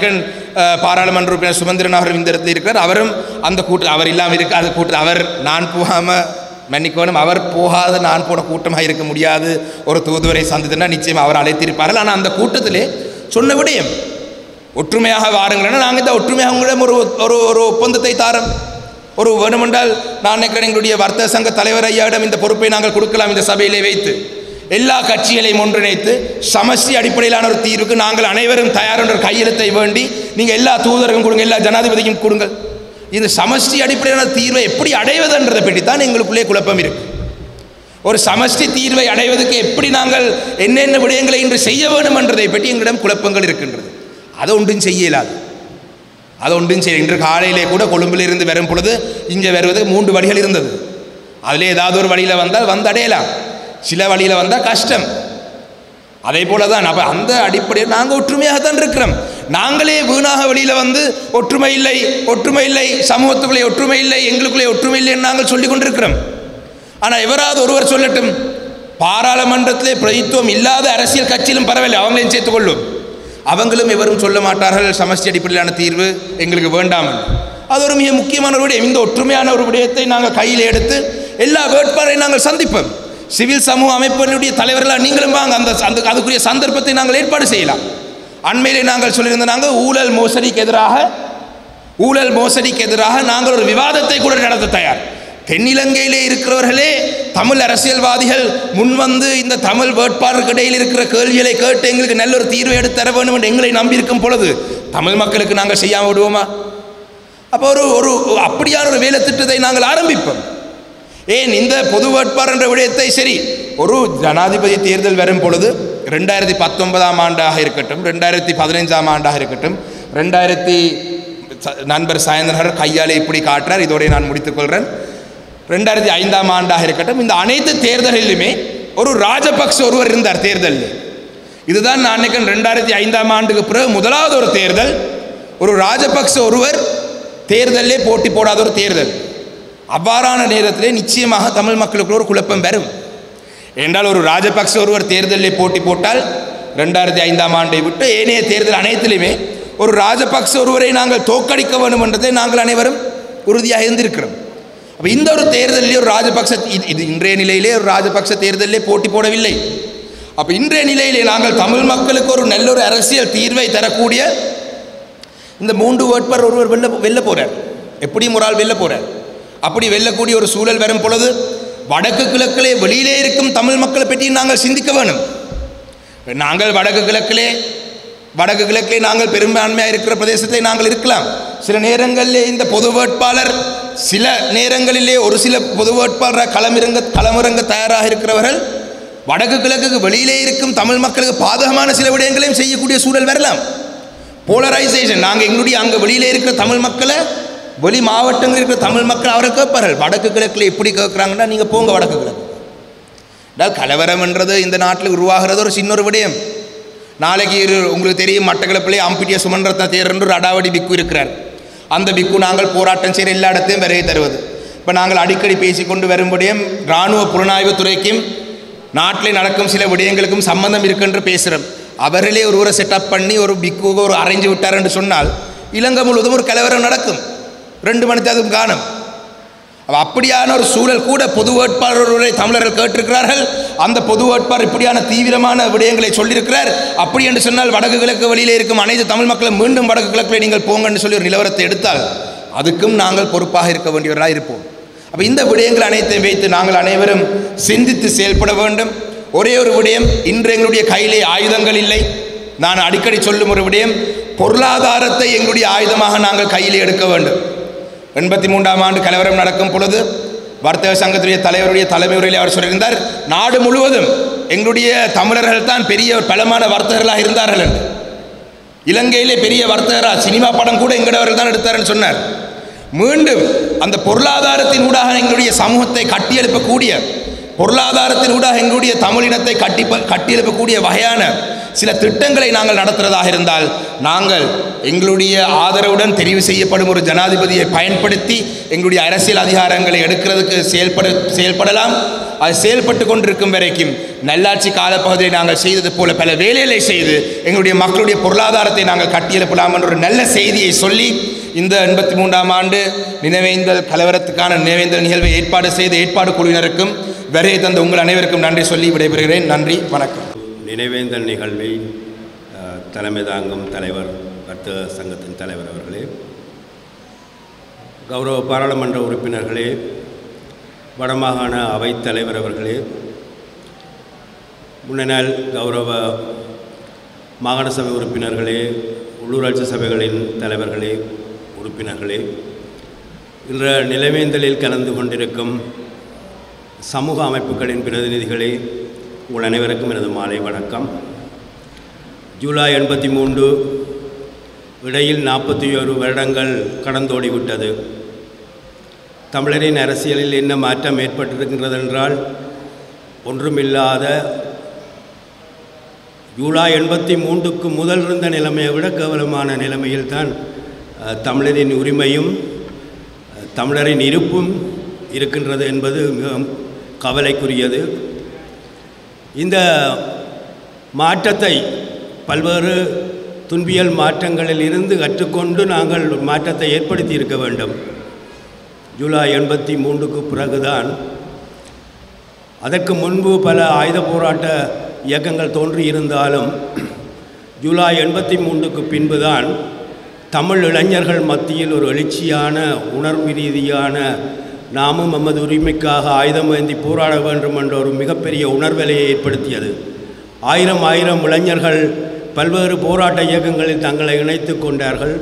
பாராளுமன்ற உறுப்பினர் சுமந்திரன் அவர்கள் இந்த இடத்தில் இருக்கிறார். அவரும் அந்த அவர் இல்லாமல் இருக்காத கூட்டம், அவர் நான் போகாமல் மன்னிக்கணும், அவர் போகாத நான் போன கூட்டமாக இருக்க முடியாது. ஒரு தூதுவரை சந்தித்தனா நிச்சயம் அவர் அழைத்திருப்பார்கள். ஆனால் அந்த கூட்டத்திலே சொன்ன விடயம் ஒற்றுமையாக வாருங்கள். நாங்கள் இந்த ஒற்றுமையாக உங்களிடம் ஒரு ஒரு ஒரு ஒப்பந்தத்தை தாரோம். ஒரு வேணுமென்றால் நான் நினைக்கிறேன் எங்களுடைய வர்த்தக சங்க தலைவர் ஐயாவிடம் இந்த பொறுப்பை நாங்கள் கொடுக்கலாம். இந்த சபையிலே வைத்து எல்லா கட்சிகளையும் ஒன்றிணைத்து சமஷ்டி அடிப்படையிலான ஒரு தீர்வுக்கு நாங்கள் அனைவரும் தயார் என்ற கையெழுத்தை வேண்டி நீங்கள் எல்லா தூதருக்கும் கொடுங்க, எல்லா ஜனாதிபதிக்கும் கொடுங்கள். இந்த சமஷ்டி அடிப்படையிலான தீர்வை எப்படி அடைவதுன்றதை பற்றி தான் எங்களுக்குள்ளே குழப்பம் இருக்கு. ஒரு சமஷ்டி தீர்வை அடைவதற்கு எப்படி நாங்கள் என்னென்ன விடயங்களை இன்று செய்ய வேண்டும் என்றதை பற்றி எங்களிடம் குழப்பங்கள் இருக்கின்றது. அதை ஒன்றும் செய்யலாது. அதை ஒன்றும் செய்ய இன்று காலையிலே கூட கொழும்பிலிருந்து வரும் பொழுது இங்கே வருவது 3 வழிகள் இருந்தது. அதில் ஏதாவது ஒரு வழியில் வந்தால் வந்து அடையலாம், சில வழியில் வந்தால் கஷ்டம். அதே போல தான் அப்போ அந்த அடிப்படையில் நாங்கள் ஒற்றுமையாகத்தான் இருக்கிறோம். நாங்களே வீணாக வெளியில் வந்து ஒற்றுமை இல்லை, ஒற்றுமை இல்லை, சமூகத்துக்குள்ளே ஒற்றுமை இல்லை, எங்களுக்குள்ளே ஒற்றுமை இல்லை என்று நாங்கள் சொல்லி கொண்டிருக்கிறோம். ஆனால் எவராவது ஒருவர் சொல்லட்டும், பாராளுமன்றத்திலே பிரதித்துவம் இல்லாத அரசியல் கட்சியிலும் பரவாயில்லை, அவங்களையும் சேர்த்துக்கொள்ளும். அவங்களும் எவரும் சொல்ல மாட்டார்கள் சமஷ்டி அடிப்படையிலான தீர்வு எங்களுக்கு வேண்டாம். அது ஒரு மிக முக்கியமான ஒரு விடயம். இந்த ஒற்றுமையான ஒரு விடயத்தை நாங்கள் கையில் எடுத்து எல்லா வேட்பாளரையும் நாங்கள் சந்திப்போம். சிவில் சமூக அமைப்பினுடைய தலைவர்களாக நீங்களும் வாங்க, அதுக்குரிய சந்தர்ப்பத்தை நாங்கள் ஏற்பாடு செய்யலாம். அண்மையிலே நாங்கள் சொல்லியிருந்த நாங்கள் ஊழல் மோசடிக்கு எதிராக நாங்கள் ஒரு விவாதத்தை கூட நடத்த தயார். தென்னிலங்கையிலே இருக்கிறவர்களே தமிழ் அரசியல்வாதிகள் முன்வந்து இந்த தமிழ் வேட்பாளருக்கு இடையில் இருக்கிற கேள்விகளை கேட்டு எங்களுக்கு நல்ல ஒரு தீர்வை எடுத்து தர வேண்டும் என்று எங்களை நம்பியிருக்கும் பொழுது தமிழ் மக்களுக்கு நாங்கள் செய்யாமல் விடுவோமா? அப்போ ஒரு அப்படியான ஒரு வேலை திட்டத்தை நாங்கள் ஆரம்பிப்போம். ஏன் இந்த பொது வேட்பாளர் என்ற விடயத்தை சரி, ஒரு ஜனாதிபதி தேர்தல் வரும் பொழுது 2019ஆம் ஆண்டாக இருக்கட்டும், 2015ஆம் ஆண்டாக இருக்கட்டும், நண்பர் சாயந்தரர் கையாலே இப்படி காட்டுறார், இதோட நான் முடித்துக்கொள்கிறேன். 2005ஆம் ஆண்டாக இருக்கட்டும், இந்த அனைத்து தேர்தலிலுமே ஒரு ராஜபக்ச ஒருவர் இருந்தார் தேர்தலில். இதுதான் நான் நினைக்கிறேன் 2005ஆம் ஆண்டுக்கு பிறகு முதலாவது ஒரு தேர்தல், ஒரு ராஜபக்ச ஒருவர் தேர்தலிலே போட்டி போடாத ஒரு தேர்தல். அவ்வாறான நேரத்திலே நிச்சயமாக தமிழ் மக்களுக்கு ஒரு குழப்பம் வரும். என்றால் ஒரு ராஜபக்ச ஒருவர் தேர்தலிலே போட்டி போட்டால் 2005ஆம் ஆண்டை விட்டு ஏனைய தேர்தல் அனைத்திலுமே ஒரு ராஜபக்ச ஒருவரை நாங்கள் தோற்கடிக்க வேண்டும் என்றதை நாங்கள் அனைவரும் உறுதியாக இருந்திருக்கிறோம். அப்போ இந்த ஒரு தேர்தலிலே ஒரு ராஜபக்ச இது இன்றைய நிலையிலே ஒரு ராஜபக்ச தேர்தலிலே போட்டி போடவில்லை. அப்போ இன்றைய நிலையிலே நாங்கள் தமிழ் மக்களுக்கு ஒரு நல்ல ஒரு அரசியல் தீர்வை தரக்கூடிய இந்த 3 வேட்பாளர் ஒருவர் வெல்ல போகிறார். எப்படியும் ஒரு ஆள் வெல்ல போகிறார். அப்படி வெல்லக்கூடிய ஒரு சூழல் வரும் பொழுது வடக்கு கிழக்கிலே வெளியிலே இருக்கும் தமிழ் மக்களை பற்றி நாங்கள் சிந்திக்க வேணும். நாங்கள் வடக்கு கிழக்கிலே நாங்கள் பெரும்பான்மையாக இருக்கிற பிரதேசத்தை நாங்கள் இருக்கலாம். சில நேரங்களிலே இந்த பொது வேட்பாளர், சில நேரங்களிலே ஒரு சில பொது வேட்பாளராக களமிறங்க தயாராக இருக்கிறவர்கள் வடக்கு கிழக்குக்கு வெளியிலே இருக்கும் தமிழ் மக்களுக்கு பாதகமான சில விடயங்களையும் செய்யக்கூடிய சூழல் வரலாம். போலரைசேஷன். நாங்கள் எங்களுடைய அங்கே வெளியிலே இருக்கிற தமிழ் மக்களை, வெளி மாவட்டங்களில் இருக்கிற தமிழ் மக்கள் அவரை கேட்பார்கள், வடக்கு கிழக்கில் எப்படி கேட்குறாங்கன்னா நீங்கள் போங்க வடக்கு கிழக்கு. கலவரம் என்றது இந்த நாட்டில் உருவாகிறது ஒரு சின்ன ஒரு விடயம். நாளைக்கு உங்களுக்கு தெரியும், மட்டக்களப்பிலே அம்பிட்டிய சுமன்றத்த தேர் என்று ஒரு அடாவடி பிக்கு இருக்கிறார். அந்த பிக்கு நாங்கள் போராட்டம் செய்கிற எல்லா இடத்தையும் வருகை தருவது. இப்போ நாங்கள் அடிக்கடி பேசிக்கொண்டு வரும் விடயம் இராணுவ புலனாய்வு துறைக்கும் நாட்டிலே நடக்கும் சில விடயங்களுக்கும் சம்பந்தம் இருக்குன்று பேசுகிறோம். அவர்களே ஒருவரை செட்டப் பண்ணி ஒரு பிக்குவை ஒரு அரைஞ்சு விட்டார் என்று சொன்னால் இலங்கை முழுவதும் ஒரு கலவரம் நடக்கும். 2 மணிக்கு அதுவும் காணும். அப்படியான ஒரு சூழல் கூட பொது வேட்பாளர்களை தமிழர்கள் கேட்டிருக்கிறார்கள். அந்த பொது வேட்பாளர் இப்படியான தீவிரமான விடயங்களை சொல்லியிருக்கிறார். அப்படி என்று சொன்னால் வடக்கு கிழக்கு வழியிலே இருக்கும் அனைத்து தமிழ் மக்களும் மீண்டும் வடக்கு கிழக்கில் நீங்கள் போங்கன்னு சொல்லி ஒரு நிலவரத்தை எடுத்தால் அதுக்கும் நாங்கள் பொறுப்பாக இருக்க வேண்டியவர்களாக இருப்போம். அப்போ இந்த விடயங்கள் அனைத்தையும் வைத்து நாங்கள் அனைவரும் சிந்தித்து செயல்பட வேண்டும். ஒரே ஒரு விடயம், இன்று எங்களுடைய கையிலே ஆயுதங்கள் இல்லை. நான் அடிக்கடி சொல்லும் ஒரு விடயம், பொருளாதாரத்தை எங்களுடைய ஆயுதமாக நாங்கள் கையிலே எடுக்க வேண்டும். 83ஆம் ஆண்டு கலவரம் நடக்கும் பொழுது வர்த்தக சங்கத்துடைய தலைவருடைய தலைமை உரையில் அவர் சொல்லியிருந்தார், நாடு முழுவதும் எங்களுடைய தமிழர்கள் தான் பெரிய பலமான வர்த்தகர்களாக இருந்தார்கள் என்று. இலங்கையிலே பெரிய வர்த்தகராக சினிமா படம் கூட எங்களவர்கள் தான் எடுத்தார்ன்னு சொன்னார். மீண்டும் அந்த பொருளாதாரத்தின் ஊடாக எங்களுடைய சமூகத்தை கட்டியெழுப்பக்கூடிய, பொருளாதாரத்தின் ஊடாக எங்களுடைய தமிழினத்தை கட்டியெழுப்பக்கூடிய வகையான சில திட்டங்களை நாங்கள் நடத்துகிறதாக இருந்தால் நாங்கள் எங்களுடைய ஆதரவுடன் தெரிவு செய்யப்படும் ஒரு ஜனாதிபதியை பயன்படுத்தி எங்களுடைய அரசியல் அதிகாரங்களை எடுக்கிறதுக்கு செயல்படலாம். அது செயல்பட்டு கொண்டிருக்கும் வரைக்கும் நல்லாட்சி காலப்பகுதியில் நாங்கள் செய்தது போல பல வேலைகளை செய்து எங்களுடைய மக்களுடைய பொருளாதாரத்தை நாங்கள் கட்டியெழுப்பலாம் என்ற ஒரு நல்ல செய்தியை சொல்லி இந்த 83ஆம் ஆண்டு நினைவேந்தல் கலவரத்துக்கான நினைவேந்தல் நிகழ்வை ஏற்பாடு செய்த ஏற்பாடு குழுவினருக்கும் வருகை தந்த உங்கள் அனைவருக்கும் நன்றி சொல்லி விடைபெறுகிறேன். நன்றி, வணக்கம். நினைவேந்தல் நிகழ்வை தலைமை தாங்கும் தலைவர் வர்த்தக சங்கத்தின் தலைவர் அவர்களே, கௌரவ பாராளுமன்ற உறுப்பினர்களே, வடமாகாண அவைத் தலைவர் அவர்களே, முன்னாள் கௌரவ மாகாண சபை உறுப்பினர்களே, உள்ளூராட்சி சபைகளின் தலைவர்களே, உறுப்பினர்களே, இன்ற நிலைவேந்தலில் கலந்து கொண்டிருக்கும் சமூக அமைப்புகளின் பிரதிநிதிகளே, உங்கள் அனைவருக்கும் எனது மாலை வணக்கம். ஜூலை 83 இடையில் 41 வருடங்கள் கடந்தோடிவிட்டது. தமிழரின் அரசியலில் என்ன மாற்றம் ஏற்பட்டிருக்கின்றது என்றால், ஒன்றுமில்லாத ஜூலை 83க்கு முதல் இருந்த நிலைமையை விட கேவலமான நிலைமையில்தான் தமிழரின் உரிமையும் தமிழரின் இருப்பும் இருக்கின்றது என்பது மிக கவலைக்குரியது. இந்த மாற்றத்தை பல்வேறு துன்பியல் மாற்றங்களில் இருந்து கற்றுக்கொண்டு நாங்கள் மாற்றத்தை ஏற்படுத்தி இருக்க வேண்டும். ஜூலை 83க்கு பிறகுதான், அதற்கு முன்பு பல ஆயுத போராட்ட இயக்கங்கள் தோன்றியிருந்தாலும் ஜூலை 83க்கு பின்புதான் தமிழ் இளைஞர்கள் மத்தியில் ஒரு எழுச்சியான உணர்வு ரீதியான நாமும் நமது உரிமைக்காக ஆயுதம் ஏந்தி போராட வேண்டும் என்ற ஒரு மிகப்பெரிய உணர்வலையை ஏற்படுத்தியது. ஆயிரம் இளைஞர்கள் பல்வேறு போராட்ட இயக்கங்களில் தங்களை இணைத்து கொண்டார்கள்.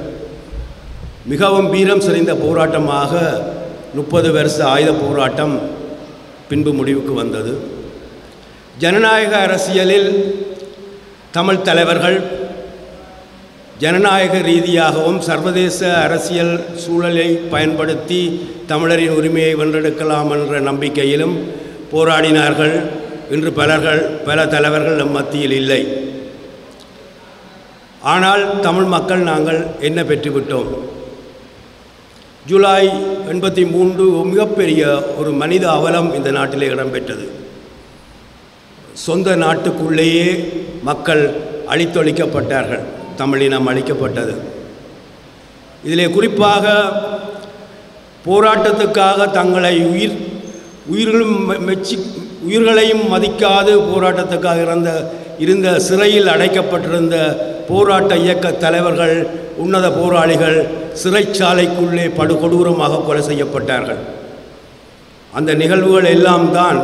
மிகவும் வீரம் செறிந்த போராட்டமாக 30 வருஷ ஆயுத போராட்டம் பின்பு முடிவுக்கு வந்தது. ஜனநாயக அரசியலில் தமிழ் தலைவர்கள் ஜனநாயக ரீதியாகவும் சர்வதேச அரசியல் சூழலை பயன்படுத்தி தமிழரின் உரிமையை வென்றெடுக்கலாம் என்ற நம்பிக்கையிலும் போராடினார்கள். இன்று பல தலைவர்கள் நம் மத்தியில் இல்லை. ஆனால் தமிழ் மக்கள் நாங்கள் என்ன பெற்றுவிட்டோம்? ஜூலை 83 மிகப்பெரிய ஒரு மனித அவலம் இந்த நாட்டிலே இடம்பெற்றது. சொந்த நாட்டுக்குள்ளேயே மக்கள் அழித்தொழிக்கப்பட்டார்கள். தமிழினம் அழிக்கப்பட்டது. இதிலே குறிப்பாக போராட்டத்துக்காக தங்களை உயிர்களையும் மதிக்காது போராட்டத்துக்காக இருந்த சிறையில் அடைக்கப்பட்டிருந்த போராட்ட இயக்க தலைவர்கள், உன்னத போராளிகள் சிறைச்சாலைக்குள்ளே படுகொடூரமாக கொலை செய்யப்பட்டார்கள். அந்த நிகழ்வுகள் எல்லாம் தான்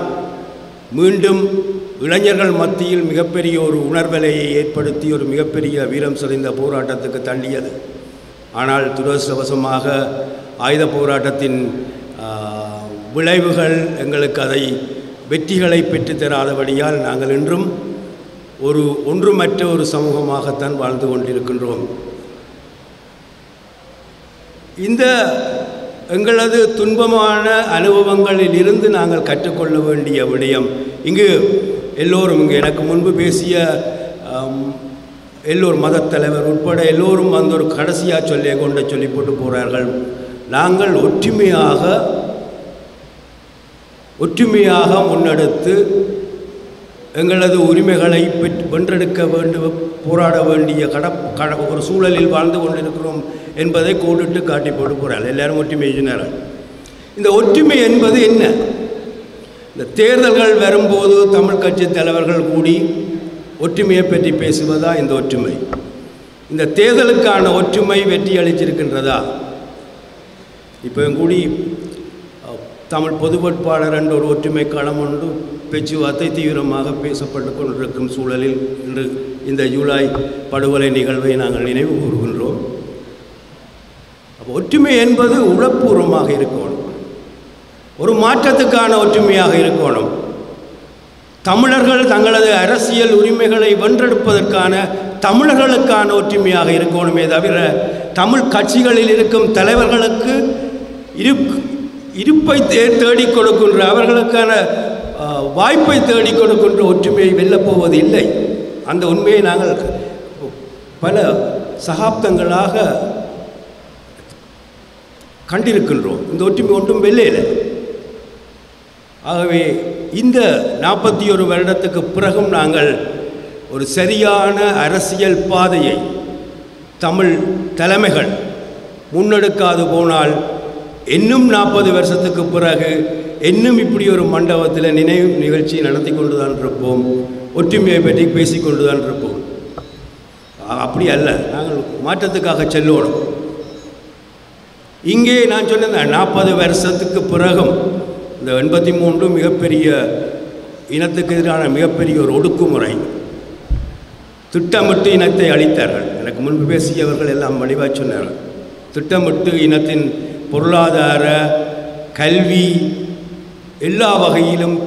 மீண்டும் இளைஞர்கள் மத்தியில் மிகப்பெரிய ஒரு உணர்வலையை ஏற்படுத்தி ஒரு மிகப்பெரிய வீரம் செறிந்த போராட்டத்துக்கு தள்ளியது. ஆனால் துரதிர்ஷ்டவசமாக ஆயுத போராட்டத்தின் விளைவுகள் எங்களுக்கு அதை வெற்றிகளை பெற்றுத்தராதபடியால் நாங்கள் இன்றும் ஒரு ஒன்றுமற்ற ஒரு சமூகமாகத்தான் வாழ்ந்து கொண்டிருக்கின்றோம். இந்த எங்களது துன்பமான அனுபவங்களில் இருந்து நாங்கள் கற்றுக்கொள்ள வேண்டிய விடயம், இங்கு எல்லோரும், இங்கு எனக்கு முன்பு பேசிய எல்லோரும் மதத் தலைவர் உட்பட எல்லோரும் வந்து ஒரு கடைசியாக சொல்லி போட்டு போகிறார்கள். நாங்கள் ஒற்றுமையாக முன்னெடுத்து எங்களது உரிமைகளை வென்றெடுக்க வேண்டும், போராட வேண்டிய ஒரு சூழலில் வாழ்ந்து கொண்டிருக்கிறோம் என்பதை கோடிட்டு காட்டி போட்டு போகிறார்கள். எல்லாரும் ஒற்றுமை சொன்னார்கள். இந்த ஒற்றுமை என்பது என்ன? இந்த தேர்தல்கள் வரும்போது தமிழ் கட்சி தலைவர்கள் கூடி ஒற்றுமையை பற்றி பேசுவதா இந்த ஒற்றுமை? இந்த தேர்தலுக்கான ஒற்றுமை வெற்றி அளிச்சிருக்கின்றதா? இப்போ கூடி தமிழ் பொது வேட்பாளர் என்ற ஒரு ஒற்றுமை களம் ஒன்று பேச்சுவார்த்தை தீவிரமாக பேசப்பட்டு கொண்டிருக்கும் சூழலில் இன்று இந்த ஜூலை படுகொலை நிகழ்வை நாங்கள் நினைவு கூறுகின்றோம். அப்போ ஒற்றுமை என்பது உளப்பூர்வமாக இருக்கணும், ஒரு மாற்றத்துக்கான ஒற்றுமையாக இருக்கணும். தமிழர்கள் தங்களது அரசியல் உரிமைகளை வென்றெடுப்பதற்கான தமிழர்களுக்கான ஒற்றுமையாக இருக்கணுமே தவிர தமிழ் கட்சிகளில் இருக்கும் தலைவர்களுக்கு இருப்பை தேடிக் கொடுக்கின்ற, அவர்களுக்கான வாய்ப்பை தேடிக் கொடுக்கின்ற ஒற்றுமையை வெல்லப்போவது இல்லை. அந்த உண்மையை நாங்கள் பல சகாப்தங்களாக கண்டிருக்கின்றோம். இந்த ஒற்றுமை ஒன்றும் வெல்லையில்லை. ஆகவே இந்த 41 வருடத்துக்கு பிறகும் நாங்கள் ஒரு சரியான அரசியல் பாதையை தமிழ் தலைமைகள் முன்னெடுக்காது போனால் இன்னும் 40 வருஷத்துக்கு பிறகு இன்னும் இப்படி ஒரு மண்டபத்தில் நினைவு நிகழ்ச்சி நடத்தி கொண்டு தான் இருப்போம், ஒற்றுமையை பற்றி பேசிக்கொண்டு தான் இருப்போம். அப்படி அல்ல, நாங்கள் மாற்றத்துக்காக செல்லோடும். இங்கே நான் சொன்னேன் 40 வருஷத்துக்கு பிறகும் இந்த 83 மிகப்பெரிய இனத்துக்கு எதிரான மிகப்பெரிய ஒரு ஒடுக்குமுறை, திட்டமிட்டு இனத்தை அழித்தார்கள். எனக்கு முன்பு பேசியவர்கள் எல்லாம் வடிவாக சொன்னார்கள். திட்டமிட்டு இனத்தின் பொருளாதார, கல்வி எல்லா வகையிலும்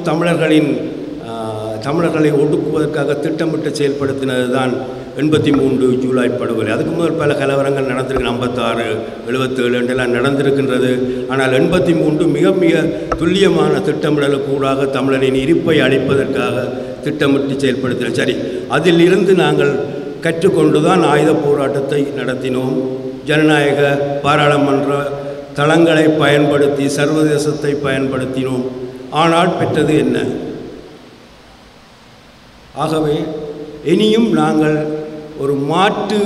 தமிழர்களை ஒடுக்குவதற்காக திட்டமிட்டு செயல்படுத்தினது தான் 83 ஜூலை படுகொலை. அதுக்கு முதல் பல கலவரங்கள் நடந்திருக்கு, 56, 77 என்றெல்லாம் நடந்திருக்கின்றது. ஆனால் 83 மிக மிக துல்லியமான திட்டமிடலுக்கூடாக தமிழரின் இருப்பை அழிப்பதற்காக திட்டமிட்டு செயல்படுத்தினோம். சரி, அதில் இருந்து நாங்கள் கற்றுக்கொண்டு தான் ஆயுத போராட்டத்தை நடத்தினோம். ஜனநாயக பாராளுமன்ற தளங்களை பயன்படுத்தி சர்வதேசத்தை பயன்படுத்தினோம். ஆனால் பெற்றது என்ன? ஆகவே இனியும் நாங்கள் ஒரு மாற்று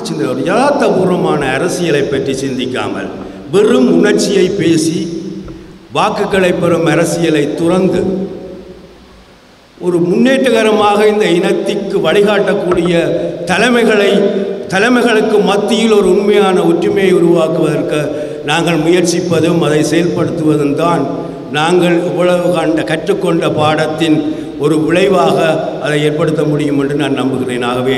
சிந்தனை, ஒரு யதார்த்தபூர்வமான அரசியலை பற்றி சிந்திக்காமல் வெறும் உணர்ச்சியை பேசி வாக்குகளை பெறும் அரசியலை துறந்து ஒரு முன்னேற்றகரமாக இந்த இனத்திற்கு வழிகாட்டக்கூடிய தலைமைகளுக்கு மத்தியில் ஒரு உண்மையான ஒற்றுமையை உருவாக்குவதற்கு நாங்கள் முயற்சிப்பதும் அதை செயல்படுத்துவதும் தான் நாங்கள் இவ்வளவு கற்றுக்கொண்ட பாடத்தின் ஒரு விளைவாக அதை ஏற்படுத்த முடியும் என்று நான் நம்புகிறேன். ஆகவே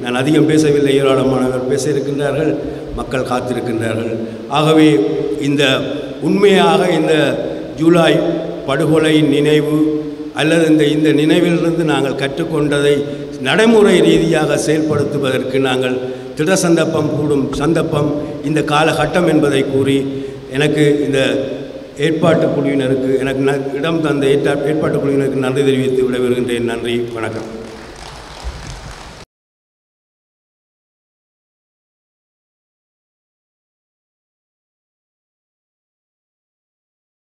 நான் அதிகம் பேசவில்லை, ஏராளமானவர் பேச இருக்கின்றார்கள், மக்கள் காத்திருக்கின்றார்கள். ஆகவே இந்த உண்மையாக இந்த ஜூலை படுகொலையின் நினைவு அல்லது இந்த நினைவிலிருந்து நாங்கள் கற்றுக்கொண்டதை நடைமுறை ரீதியாக செயல்படுத்துவதற்கு நாங்கள் திட சந்தர்ப்பம் இந்த காலகட்டம் என்பதை கூறி எனக்கு இந்த ஏற்பாட்டு குழுவினருக்கு எனக்கு இடம் தந்த ஏற்பாட்டு குழுவினருக்கு நன்றி தெரிவித்து விடைபெறுகின்றேன். நன்றி, வணக்கம்.